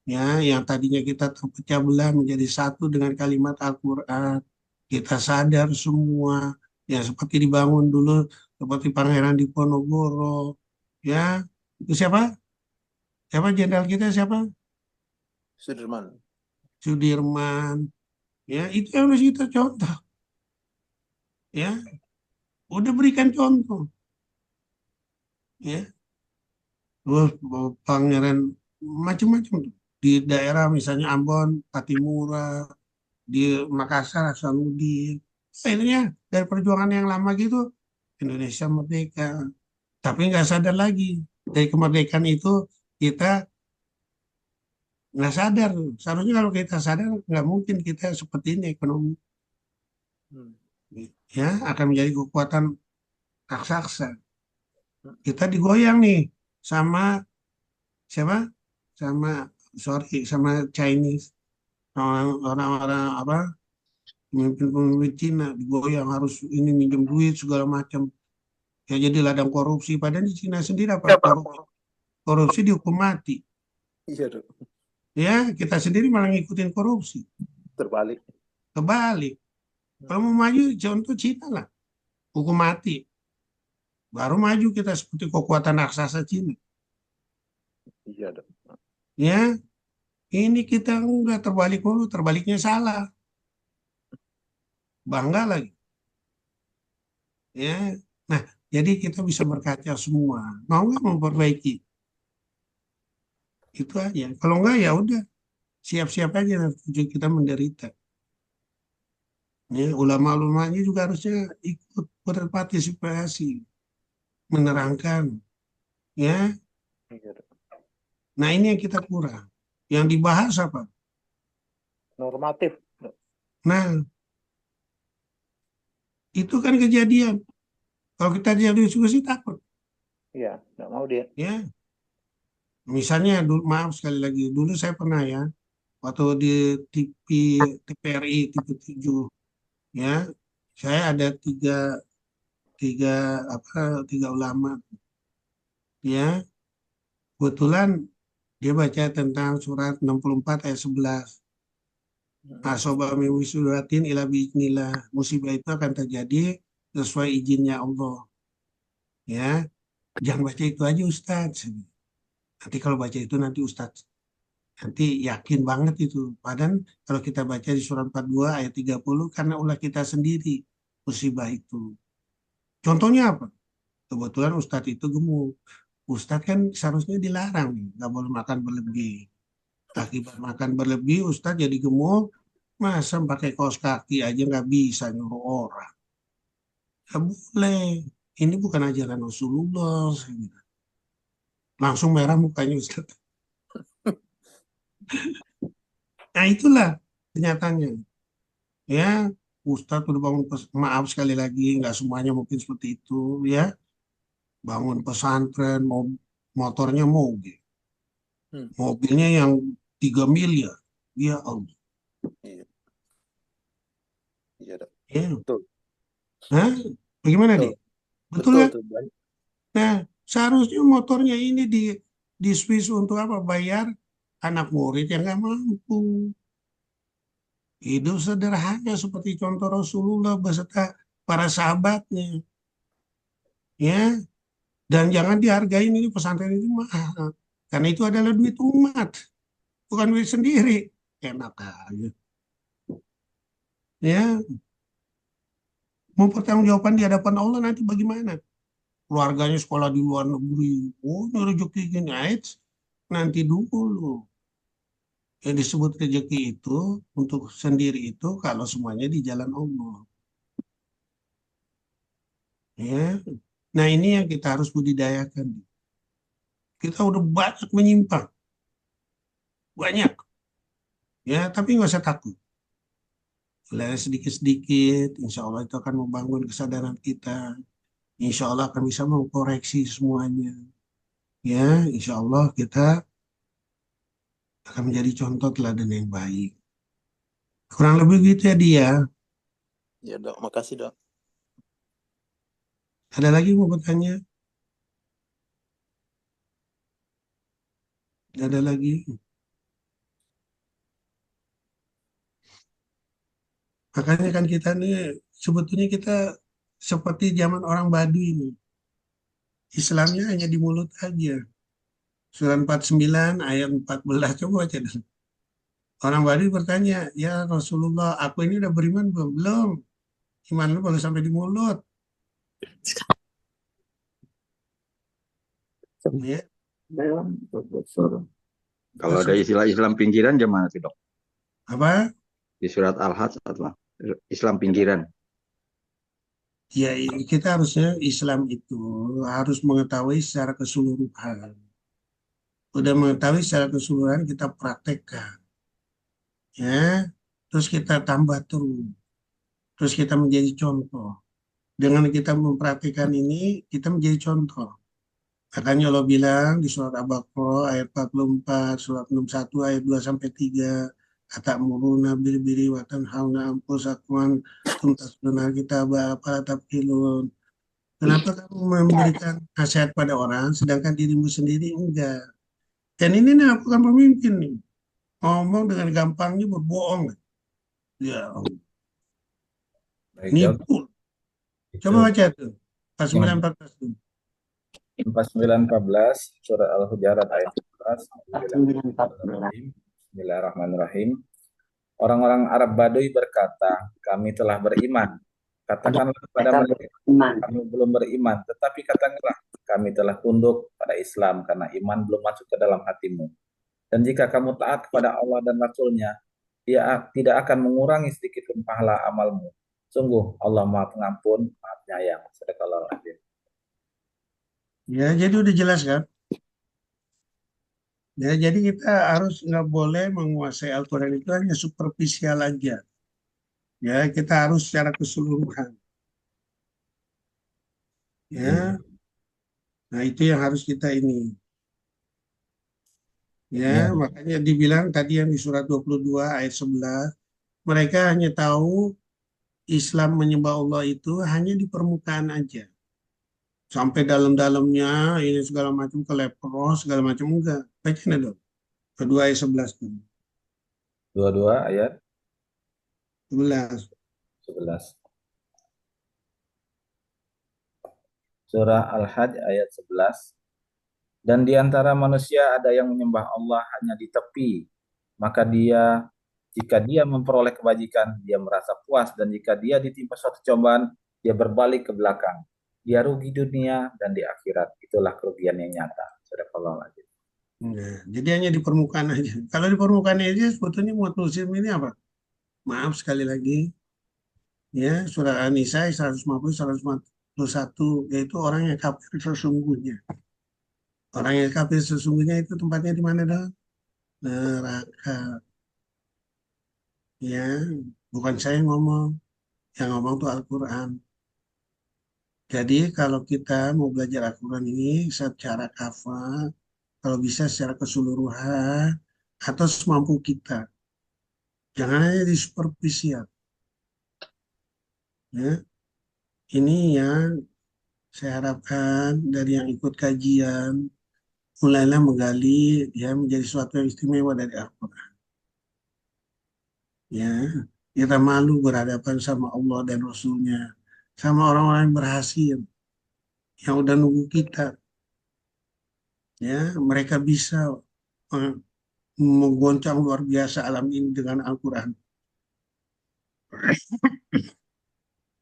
ya, yang tadinya kita terpecah belah menjadi satu dengan kalimat Al-Quran, kita sadar semua, ya seperti dibangun dulu, seperti Pangeran Diponegoro, ya, itu siapa? Siapa jenderal kita siapa? Sudirman. Sudirman. Ya, itu yang harus kita contoh. Ya, udah berikan contoh. Ya, terus Pangeran macam-macam tuh. di daerah misalnya Ambon, Patimura, di Makassar, Hasanuddin. Akhirnya dari perjuangan yang lama gitu, Indonesia merdeka. Tapi nggak sadar lagi, dari kemerdekaan itu kita nggak sadar. Seharusnya kalau kita sadar, nggak mungkin kita seperti ini ekonomi. Ya, akan menjadi kekuatan raksasa. Kita digoyang nih sama siapa? Sama, sorry, sama Chinese. Orang-orang apa? Pemimpin-pemimpin Cina digoyang harus ini minjem duit segala macam. Ya jadi ladang korupsi. Padahal di Cina sendiri apa? Korupsi dihukum mati. Iya, Dok. Ya, kita sendiri malah ngikutin korupsi. Terbalik. Kebalik. Kalau mau maju, contoh Cina lah. Hukum mati. Baru maju kita seperti kekuatan raksasa Cina. Iya, Dok. Ya, ini kita enggak terbalik dulu. Terbaliknya salah. Bangga lagi. Ya, nah, jadi kita bisa berkaca semua. Mau nggak memperbaiki? Itu aja. Kalau enggak ya udah, siap-siap aja nanti kita menderita. Ya, ulama-ulamanya juga harusnya ikut berpartisipasi, menerangkan. Ya, Iya, Dok. nah ini yang kita kurang. Yang dibahas apa? Normatif, Dok. Nah, itu kan kejadian. Kalau kita jadi diskusi takut. Iya, nggak mau dia. Ya, misalnya dulu, maaf sekali lagi, dulu saya pernah ya, waktu di TV TVRI TV 7, ya, saya ada tiga tiga ulama, ya, kebetulan dia baca tentang surat 64 ayat 11. Asoba min musibah ila biiznillah. Musibah itu akan terjadi sesuai izinnya Allah. Ya, jangan baca itu aja Ustaz. Nanti kalau baca itu nanti Ustaz nanti yakin banget itu. Padahal kalau kita baca di surat 42 ayat 30 karena ulah kita sendiri musibah itu. Contohnya apa? Kebetulan Ustadz itu gemuk. Ustadz kan seharusnya dilarang nih, nggak boleh makan berlebih. Akibat makan berlebih, Ustadz jadi gemuk. Masa pakai kaos kaki aja nggak bisa nyuruh orang. Nggak boleh. Ini bukan ajaran Rasulullah. Saya bilang. Langsung merah mukanya Ustadz. Nah itulah kenyataannya. Ya, Ustadz udah bangun maaf sekali lagi, nggak semuanya mungkin seperti itu. Ya, bangun pesantren, motornya mobil. Mobilnya yang 3 miliar. Ya Allah. Iya. Iya, Dok. Ya. Betul. Hah? Bagaimana Betul. nih? Betul kan? Betul, tuh. Nah, seharusnya motornya ini di Swiss untuk apa? Bayar anak murid yang nggak mampu. Hidup sederhana seperti contoh Rasulullah beserta para sahabatnya. Ya, dan jangan dihargai ini pesantren itu mahal. Karena itu adalah duit umat, bukan duit sendiri. Enak aja. Ya, mau pertanggungjawaban di hadapan Allah nanti bagaimana? Keluarganya sekolah di luar negeri. Oh, ini rezeki gini. Eits, nanti dulu. Yang disebut rezeki itu untuk sendiri itu kalau semuanya di jalan Allah. Ya. Nah, ini yang kita harus budidayakan. Kita udah banyak menyimpang. Banyak. Ya, tapi nggak usah takut. Belajar sedikit-sedikit, insya Allah itu akan membangun kesadaran kita. Insya Allah akan bisa mengkoreksi semuanya. Ya, insya Allah kita akan menjadi contoh teladan yang baik. Kurang lebih gitu ya dia. Ya, Dok. Makasih, Dok. Ada lagi mau bertanya? Ada lagi? Makanya kan kita nih, sebetulnya kita seperti zaman orang Baduy ini. Islamnya hanya di mulut aja. Surah 49 ayat 14, coba baca dulu. Orang Baduy bertanya, ya Rasulullah, aku ini udah beriman belum? Belum. Iman lu baru sampai di mulut. Ya. Kalau ada istilah Islam pinggiran gimana tuh dok? Apa? Di surat Al-Hajj atau Islam pinggiran? Ya, kita harusnya Islam itu harus mengetahui secara keseluruhan. Udah mengetahui secara keseluruhan, kita praktekkan. Ya, terus kita tambah terus. Terus kita menjadi contoh. Dengan kita mempraktikkan ini, kita menjadi contoh. Makanya Allah bilang di surat Al-Baqarah ayat 44, surat 61 ayat 2 sampai 3, kata muruna bil biri wa tanhauna anfusakum tuntasuna kita para tafilun. Kenapa kamu memberikan nasihat pada orang sedangkan dirimu sendiri enggak? Dan ini nih aku kan pemimpin nih. Ngomong dengan gampangnya berbohong. Ya, Baik, Dok. nipu. Itu Coba baca tuh. Pas yang 9:14 tuh. 49:14 surah Al-Hujarat ayat 14. Bismillahirrahmanirrahim. Orang-orang Arab Baduy berkata, kami telah beriman. Katakanlah kepada mereka, kami belum beriman. Tetapi katakanlah, kami telah tunduk pada Islam karena iman belum masuk ke dalam hatimu. Dan jika kamu taat kepada Allah dan Rasul-Nya, Dia tidak akan mengurangi sedikit pun pahala amalmu. Sungguh Allah Maha Pengampun, Maha Penyayang. Sadaqallahul Adzim. Ya, jadi udah jelas kan? Ya, jadi kita harus nggak boleh menguasai Al-Quran itu hanya superficial aja. Ya, kita harus secara keseluruhan. Ya, nah itu yang harus kita ini. Ya, Ya. makanya dibilang tadi yang di surat 22 ayat 11, mereka hanya tahu Islam menyembah Allah itu hanya di permukaan aja. Sampai dalam-dalamnya ini segala macam kelepros, segala macam enggak. Baca dong. Kedua ayat 11 tuh. 22 ayat 11. 11. Surah Al-Hajj ayat 11. Dan di antara manusia ada yang menyembah Allah hanya di tepi. Maka jika dia memperoleh kebajikan, dia merasa puas. Dan jika dia ditimpa suatu cobaan, dia berbalik ke belakang. Dia rugi dunia dan di akhirat. Itulah kerugian yang nyata. Sadaqallahul Adzim. Nah, jadi hanya di permukaan aja. Kalau di permukaan aja sebetulnya umat muslim ini apa? Maaf sekali lagi, ya surah An-Nisa 150 151 yaitu orang yang kafir sesungguhnya. Orang yang kafir sesungguhnya itu tempatnya di mana dong? Neraka. Ya, bukan saya yang ngomong. Yang ngomong tuh Al-Quran. Jadi kalau kita mau belajar Al-Quran ini secara kafah, kalau bisa secara keseluruhan atau semampu kita. Jangan hanya di superficial. Ya, ini yang saya harapkan dari yang ikut kajian, mulailah menggali ya menjadi sesuatu yang istimewa dari Al-Quran. Ya, kita malu berhadapan sama Allah dan Rasulnya, sama orang-orang yang berhasil, yang udah nunggu kita. Ya, mereka bisa eh, menggoncang luar biasa alam ini dengan Al-Quran.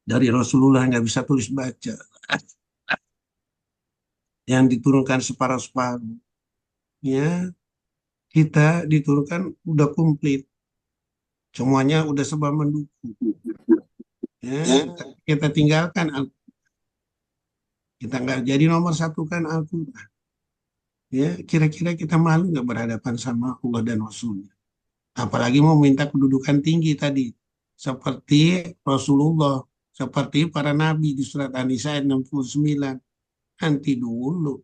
Dari Rasulullah nggak bisa tulis baca, yang diturunkan separuh-separuh. Ya, kita diturunkan udah komplit, semuanya udah serba mendukung. Ya, kita tinggalkan kita nggak jadi nomor satu kan Al-Quran. Ya, kira-kira kita malu nggak berhadapan sama Allah dan Rasulnya? Apalagi mau minta kedudukan tinggi tadi, seperti Rasulullah, seperti para nabi di surat An-Nisa ayat 69. Nanti dulu,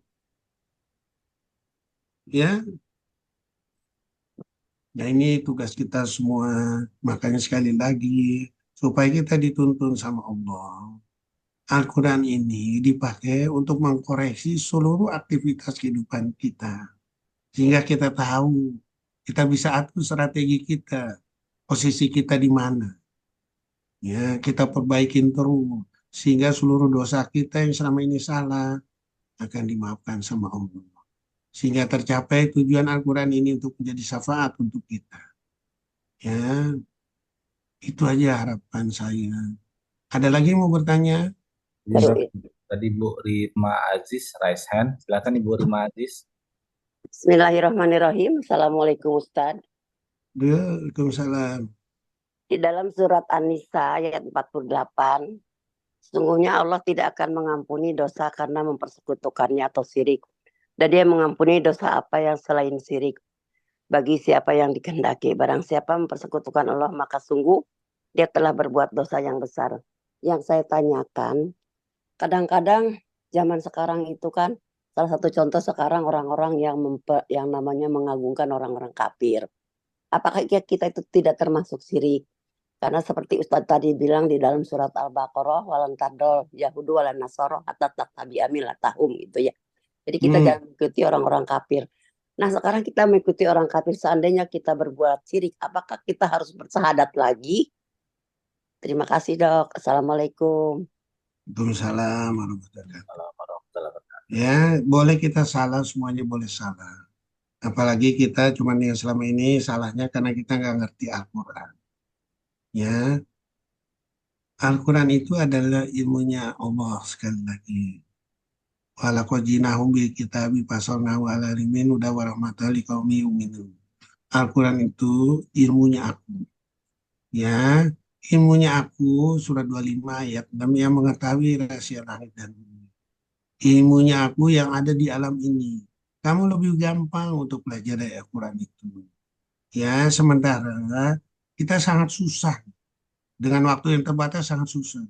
ya. Nah ini tugas kita semua. Makanya sekali lagi, supaya kita dituntun sama Allah. Al-Quran ini dipakai untuk mengkoreksi seluruh aktivitas kehidupan kita. Sehingga kita tahu, kita bisa atur strategi kita, posisi kita di mana. Ya, kita perbaikin terus. Sehingga seluruh dosa kita yang selama ini salah akan dimaafkan sama Allah. Sehingga tercapai tujuan Al-Quran ini untuk menjadi syafaat untuk kita. Ya, itu aja harapan saya. Ada lagi yang mau bertanya? Izin, Dok. Tadi Bu Rima Aziz raise hand. Silakan Ibu Rima Aziz. Bismillahirrahmanirrahim. Assalamualaikum Ustaz. Waalaikumsalam. Di dalam surat An-Nisa ayat 48, sesungguhnya Allah tidak akan mengampuni dosa karena mempersekutukannya atau syirik. Dan dia mengampuni dosa apa yang selain syirik bagi siapa yang dikehendaki. Barang siapa mempersekutukan Allah, maka sungguh dia telah berbuat dosa yang besar. Yang saya tanyakan, kadang-kadang zaman sekarang itu kan, salah satu contoh sekarang orang-orang yang namanya mengagungkan orang-orang kafir. Apakah kita itu tidak termasuk syirik? Karena seperti Ustadz tadi bilang di dalam surat Al-Baqarah, walan tardol Yahudu walan Nasara hatta tattabi'a millatahum gitu ya. Jadi kita jangan mengikuti orang-orang kafir. Nah, sekarang kita mengikuti orang kafir, seandainya kita berbuat syirik, apakah kita harus bersahadat lagi? Terima kasih, Dok. Assalamualaikum. Waalaikumsalam warahmatullahi wabarakatuh. Ya, boleh kita salah, semuanya boleh salah. Apalagi kita cuman yang selama ini salahnya karena kita nggak ngerti Al-Quran. Ya, Al-Quran itu adalah ilmunya Allah sekali lagi. Walaqad jinahum bil kitabi fasalnahu ala ilmin hudan wa rahmatan liqaumin yu'minun. Al-Quran itu ilmunya aku. Ya, ilmunya aku surat 25 ayat 6 yang mengetahui rahasia langit dan bumi. Ilmunya aku yang ada di alam ini. Kamu lebih gampang untuk belajar dari Al-Quran itu. Ya, sementara kita sangat susah. Dengan waktu yang terbatas sangat susah.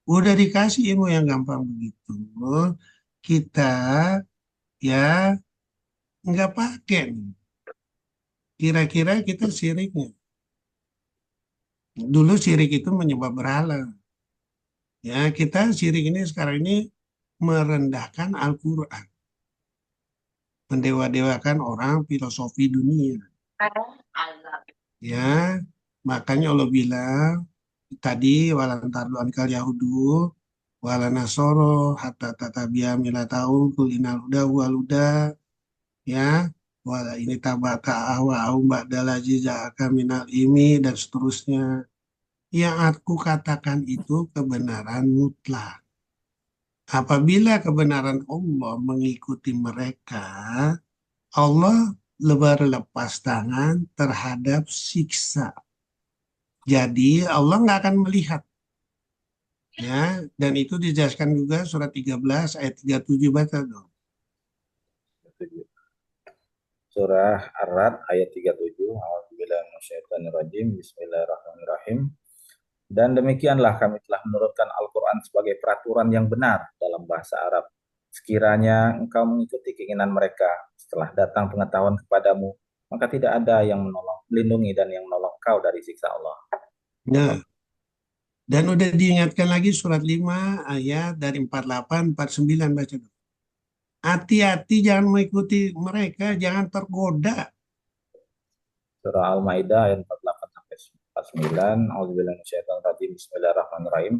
Udah dikasih ilmu yang gampang begitu, kita ya nggak pakai nih. Kira-kira kita syiriknya. Dulu syirik itu menyembah berhala. Ya, kita syirik ini sekarang ini merendahkan Al-Quran. Mendewa-dewakan orang filosofi dunia. Ya, makanya Allah bilang tadi walan tardu ankal yahudu wala nasoro hatta tatabia milatahum kul inal huda wal huda ya wala ini tabaka ahwa aum ba'dal ja'aka minal imi dan seterusnya. Yang aku katakan itu kebenaran mutlak. Apabila kebenaran Allah mengikuti mereka, Allah berlepas tangan terhadap siksa. Jadi Allah nggak akan melihat. Ya, dan itu dijelaskan juga surat 13 ayat 37 baca dong. Surah Ar-Ra'd ayat 37. A'udzubillahi minasyaitonirrajim. Bismillahirrahmanirrahim. Dan demikianlah kami telah menurunkan Al-Quran sebagai peraturan yang benar dalam bahasa Arab. Sekiranya engkau mengikuti keinginan mereka, setelah datang pengetahuan kepadamu, maka tidak ada yang melindungi dan yang menolong kau dari siksa Allah. Nah, dan udah diingatkan lagi surat 5 ayat dari 48, 49 baca dong. Hati-hati jangan mengikuti mereka, jangan tergoda. Surah Al-Maidah ayat 48 sampai 49. A'udzubillahi minasyaitonir rajim. Bismillahirrahmanirrahim.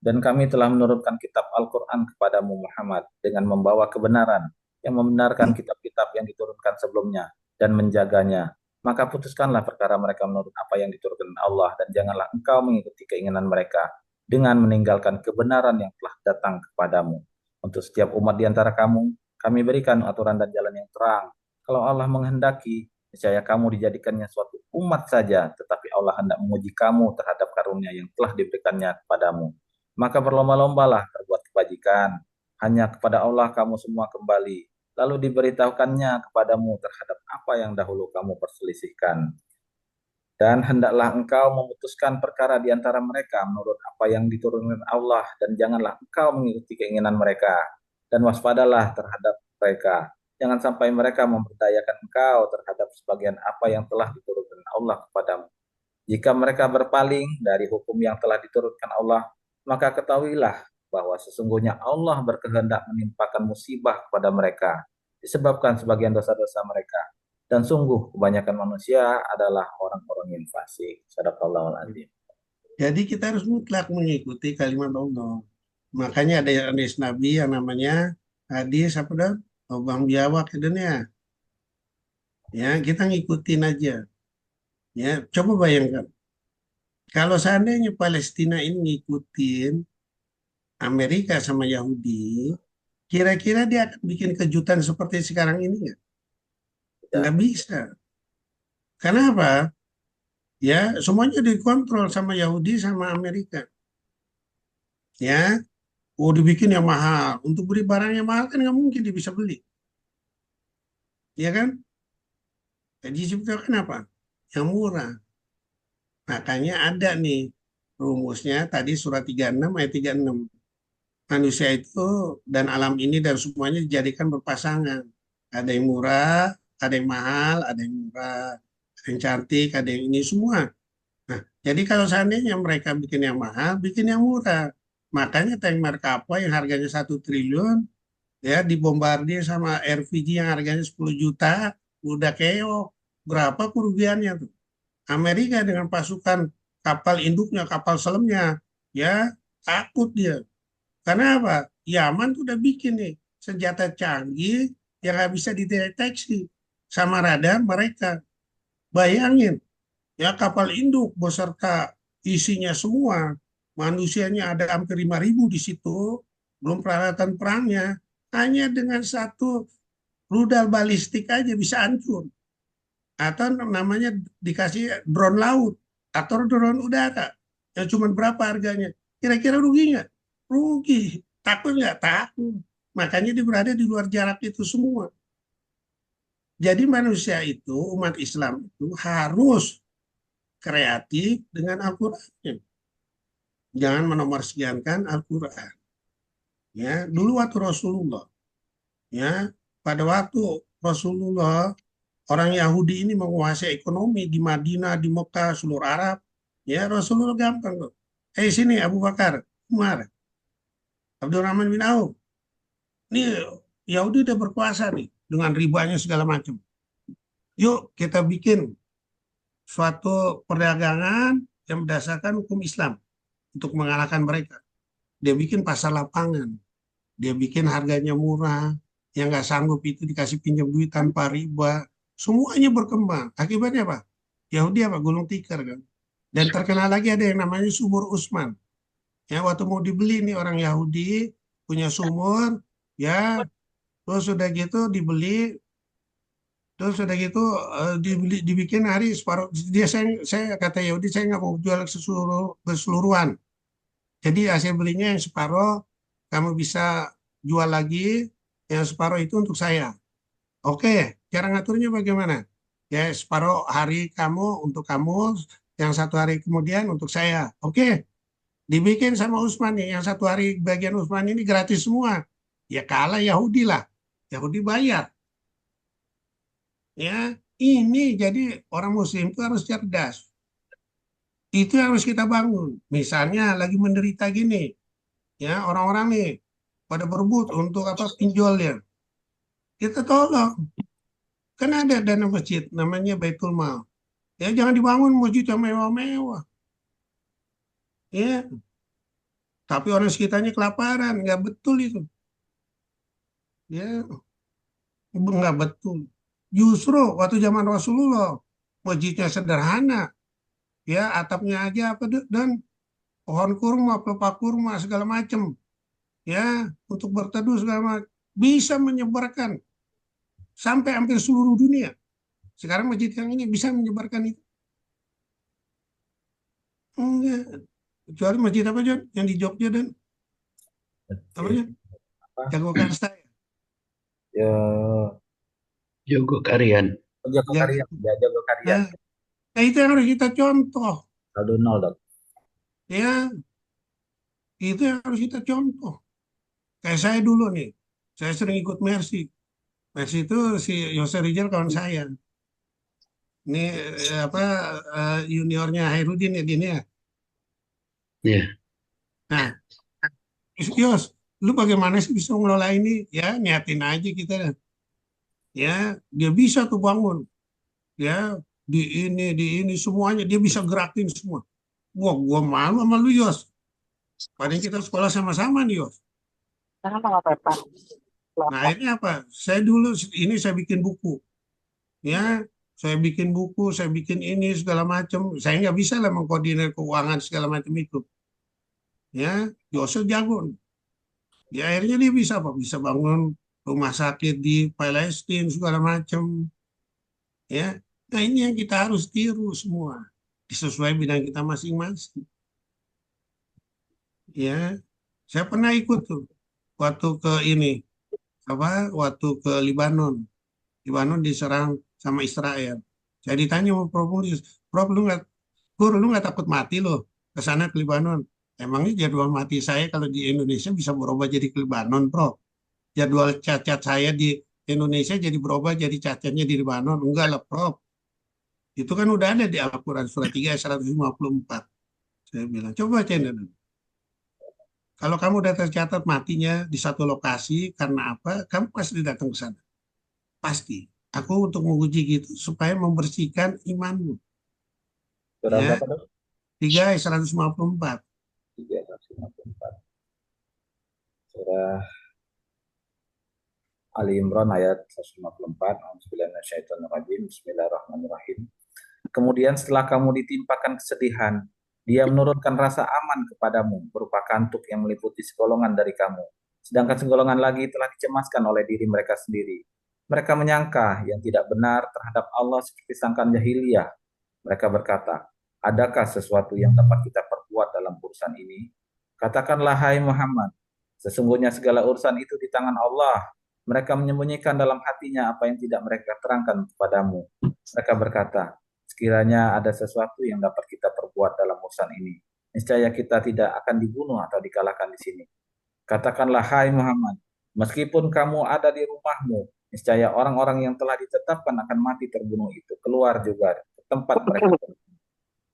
Dan kami telah menurunkan kitab Al-Quran kepadamu Muhammad dengan membawa kebenaran yang membenarkan kitab-kitab yang diturunkan sebelumnya dan menjaganya. Maka putuskanlah perkara mereka menurut apa yang diturunkan Allah dan janganlah engkau mengikuti keinginan mereka dengan meninggalkan kebenaran yang telah datang kepadamu. Untuk setiap umat di antara kamu, kami berikan aturan dan jalan yang terang. Kalau Allah menghendaki, niscaya kamu dijadikannya suatu umat saja, tetapi Allah hendak menguji kamu terhadap karunia yang telah diberikannya kepadamu. Maka berlomba-lombalah berbuat kebajikan. Hanya kepada Allah kamu semua kembali. Lalu diberitahukannya kepadamu terhadap apa yang dahulu kamu perselisihkan. Dan hendaklah engkau memutuskan perkara di antara mereka menurut apa yang diturunkan Allah, dan janganlah engkau mengikuti keinginan mereka. Dan waspadalah terhadap mereka. Jangan sampai mereka memberdayakan engkau terhadap sebagian apa yang telah diturunkan Allah kepadamu. Jika mereka berpaling dari hukum yang telah diturunkan Allah, maka ketahuilah bahwa sesungguhnya Allah berkehendak menimpakan musibah kepada mereka disebabkan sebagian dosa-dosa mereka. Dan sungguh kebanyakan manusia adalah orang-orang yang fasik. Shadaqallahul adzim. Jadi kita harus mutlak mengikuti kalimat Allah. Makanya ada hadis Nabi yang namanya hadis apa dah? Lubang biawak ke dunia. Ya, kita ngikutin aja. Ya, coba bayangkan. Kalau seandainya Palestina ini ngikutin Amerika sama Yahudi, kira-kira dia akan bikin kejutan seperti sekarang ini nggak? Nggak bisa. Kenapa? Ya, semuanya dikontrol sama Yahudi sama Amerika. Ya, dibikin yang mahal. Untuk beli barang yang mahal kan nggak mungkin dia bisa beli. Ya kan? Jadi diciptakan apa? Yang murah. Makanya ada nih rumusnya tadi surat 36 ayat 36. Manusia itu dan alam ini dan semuanya dijadikan berpasangan. Ada yang murah, ada yang mahal, ada yang murah, ada yang cantik, ada yang ini semua. Nah, jadi kalau seandainya mereka bikin yang mahal, bikin yang murah. Makanya tank Merkapwa yang harganya 1 triliun, ya dibombardir sama RPG yang harganya 10 juta, udah keok. Berapa kerugiannya tuh? Amerika dengan pasukan kapal induknya, kapal selamnya, ya takut dia. Karena apa? Yaman tuh udah bikin nih senjata canggih yang nggak bisa dideteksi sama radar mereka. Bayangin, ya kapal induk beserta isinya semua, manusianya ada hampir 5.000 di situ, belum peralatan perangnya, hanya dengan satu rudal balistik aja bisa hancur. Atau namanya dikasih drone laut atau drone udara, yang cuma berapa harganya? Kira-kira rugi nggak? Rugi. Takut nggak? Takut. Makanya dia berada di luar jarak itu semua. Jadi manusia itu, umat Islam itu harus kreatif dengan Al-Quran. Jangan menomorsekiankan Al-Quran. Ya, dulu waktu Rasulullah, ya, pada waktu Rasulullah, orang Yahudi ini menguasai ekonomi di Madinah, di Mekah, seluruh Arab, ya Rasulullah gampang kok. Sini Abu Bakar, Umar, Abdurrahman bin Auf. Ini Yahudi udah berkuasa nih dengan ribanya segala macam. Yuk kita bikin suatu perdagangan yang berdasarkan hukum Islam untuk mengalahkan mereka. Dia bikin pasar lapangan, dia bikin harganya murah, yang nggak sanggup itu dikasih pinjam duit tanpa riba. Semuanya berkembang. Akibatnya apa? Yahudi apa? Gulung tikar kan. Dan terkenal lagi ada yang namanya sumur Usman. Ya, waktu mau dibeli nih orang Yahudi punya sumur, ya, terus sudah gitu dibeli, terus sudah gitu dibikin hari separuh. Dia saya kata Yahudi saya nggak mau jual keseluruhan. Jadi hasil belinya yang separuh kamu bisa jual lagi, yang separuh itu untuk saya. Oke, cara ngaturnya bagaimana? Ya separuh hari kamu untuk kamu, yang 1 hari kemudian untuk saya. Oke, dibikin sama Usman nih, yang 1 hari bagian Usman ini gratis semua. Ya kalah Yahudi lah, Yahudi bayar. Ya, ini jadi orang Muslim itu harus cerdas. Itu yang harus kita bangun. Misalnya lagi menderita gini, ya orang-orang nih pada berebut untuk apa pinjolnya. Kita tolong. Kan ada dana masjid namanya Baitul Mal. Ya jangan dibangun masjid yang mewah-mewah. Ya, tapi orang sekitarnya kelaparan, nggak betul itu. Ya, nggak betul. Justru waktu zaman Rasulullah masjidnya sederhana, ya atapnya aja apa dan pohon kurma, pelepah kurma segala macam, ya untuk berteduh segala macam bisa menyebarkan sampai hampir seluruh dunia. Sekarang masjid yang ini bisa menyebarkan itu. Enggak. Kecuali masjid apa John? Yang di Jogja dan apa John? Jago Karsta ya. Ya, Jogokarian. Jogokarian, ya Jogokarian. Nah, itu yang harus kita contoh. Saldo 0, Dok. Ya, itu yang harus kita contoh. Kayak saya dulu nih, saya sering ikut Mercy. Mercy itu si Yose Rijal kawan saya. Ini juniornya Hairudin ya ini ya. Iya. Nah, Yos, lu bagaimana sih bisa mengelola ini? Ya, niatin aja kita. Ya, dia bisa tuh bangun. Ya, di ini semuanya dia bisa gerakin semua. Wah, gua malu sama lu Yos. Padahal kita sekolah sama-sama nih Yos. Nah, akhirnya apa? Saya dulu ini saya bikin buku. Ya, saya bikin buku, saya bikin ini segala macam. Saya nggak bisa lah mengkoordinir keuangan segala macam itu. Ya, Yosef jago. Ya akhirnya dia bisa apa? Bisa bangun rumah sakit di Palestina segala macam. Ya, nah ini yang kita harus tiru semua disesuai bidang kita masing-masing. Ya, saya pernah ikut tuh waktu ke ini waktu ke Libanon. Libanon diserang sama Israel. Saya ditanya sama Prof. Mulis, Prof lu nggak takut mati loh ke sana ke Libanon? Emangnya jadwal mati saya kalau di Indonesia bisa berubah jadi ke Libanon, Prof? Jadwal cacat saya di Indonesia jadi berubah jadi cacatnya di Libanon? Enggak lah, Prof. Itu kan udah ada di Al-Quran surat 3 ayat 154. Saya bilang, coba baca dulu. Kalau kamu udah tercatat matinya di satu lokasi, karena apa? Kamu pasti datang ke sana. Pasti. Aku untuk menguji gitu, supaya membersihkan imanmu. Surah Ya, berapa, Dok? 3 ayat 154. 354. Surah Ali Imran ayat 154. Bismillahirrahmanirrahim. Bismillahirrahmanirrahim. Kemudian setelah kamu ditimpakan kesedihan, Dia menurunkan rasa aman kepadamu berupa kantuk yang meliputi segolongan dari kamu. Sedangkan segolongan lagi telah dicemaskan oleh diri mereka sendiri. Mereka menyangka yang tidak benar terhadap Allah seperti sangkaan jahiliyah. Mereka berkata, adakah sesuatu yang dapat kita perbuat dalam urusan ini? Katakanlah, hai Muhammad, sesungguhnya segala urusan itu di tangan Allah. Mereka menyembunyikan dalam hatinya apa yang tidak mereka terangkan kepadamu. Mereka berkata, sekiranya ada sesuatu yang dapat kita perbuat dalam urusan ini, niscaya kita tidak akan dibunuh atau dikalahkan di sini. Katakanlah, hai Muhammad, meskipun kamu ada di rumahmu, niscaya orang-orang yang telah ditetapkan akan mati terbunuh itu keluar juga ke tempat mereka.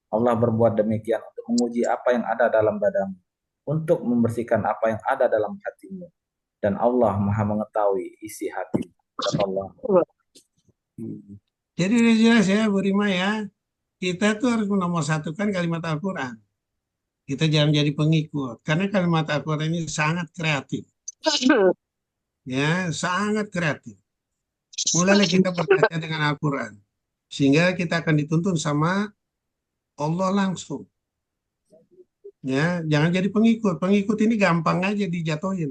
Allah berbuat demikian untuk menguji apa yang ada dalam dadamu, untuk membersihkan apa yang ada dalam hatimu. Dan Allah Maha mengetahui isi hati. Allah. Jadi udah jelas ya, Bu Rima ya. Kita tuh harus menomorsatukan kalimat Al-Quran. Kita jangan jadi pengikut. Karena kalimat Al-Quran ini sangat kreatif. Ya, sangat kreatif. Mulailah kita berkaca dengan Al-Quran. Sehingga kita akan dituntun sama Allah langsung. Ya, jangan jadi pengikut. Pengikut ini gampang aja dijatuhin.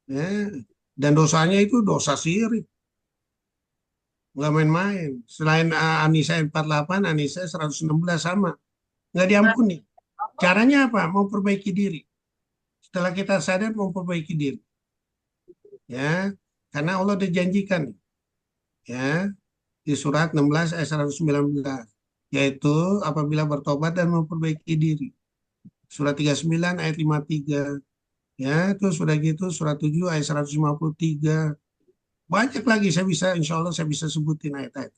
Ya, dan dosanya itu dosa syirik. Nggak main-main. Selain An-Nisa 48, An-Nisa 116 sama. Nggak diampuni. Caranya apa? Memperbaiki diri. Setelah kita sadar, memperbaiki diri. Ya, karena Allah udah janjikan. Ya, di surat 16 ayat 119. Yaitu apabila bertobat dan memperbaiki diri. Surat 39 ayat 53. Ya, terus sudah gitu surat 7 ayat 153. Banyak lagi insya Allah saya bisa sebutin ayat-ayat.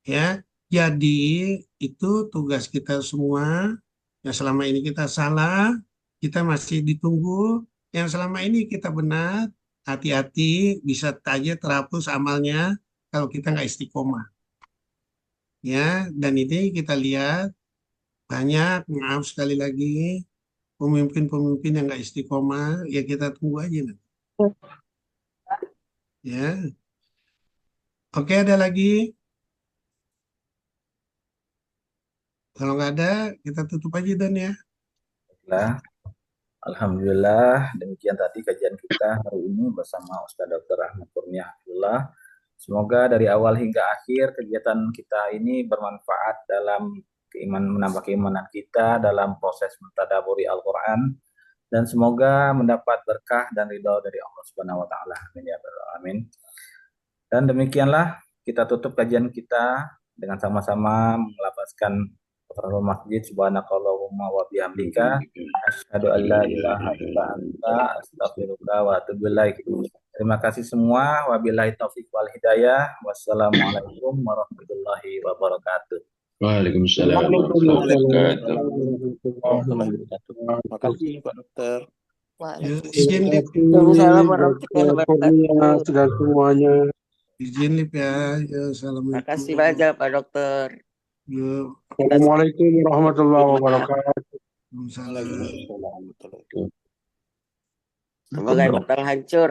Ya, jadi itu tugas kita semua. Yang selama ini kita salah, kita masih ditunggu. Yang selama ini kita benar, hati-hati bisa saja terhapus amalnya kalau kita nggak istiqomah. Ya, dan ini kita lihat banyak, maaf sekali lagi, pemimpin-pemimpin yang nggak istiqomah, ya kita tunggu aja nanti. Ya, oke, ada lagi? Kalau nggak ada, kita tutup aja Dan ya. Alhamdulillah, demikian tadi kajian kita hari ini bersama Ustaz Dr. Ahmad Kurnia Hafizullah. Semoga dari awal hingga akhir kegiatan kita ini bermanfaat dalam menambah keimanan kita dalam proses mentadaburi Al-Quran, dan semoga mendapat berkah dan ridha dari Allah Subhanahu wa taala. Amin ya rabbal alamin. Dan demikianlah kita tutup kajian kita dengan sama-sama melafazkan kafaratul masjid, subhanakallahumma wa bihamdika asyhadu an la ilaha illa anta astaghfiruka wa atubu ilaik. Terima kasih semua. Wabillahi taufiq wal hidayah. Wassalamualaikum warahmatullahi wabarakatuh. Waalaikumsalam warahmatullahi wabarakatuh. Terima kasih Pak Dokter. Izin Lip. Waalaikumsalam warahmatullahi wabarakatuh. Sudah semuanya. Izin Lip ya. Assalamualaikum. Terima kasih banyak Pak Dokter. Assalamualaikum warahmatullahi wabarakatuh. Waalaikumsalam warahmatullahi wabarakatuh. Semoga batal hancur.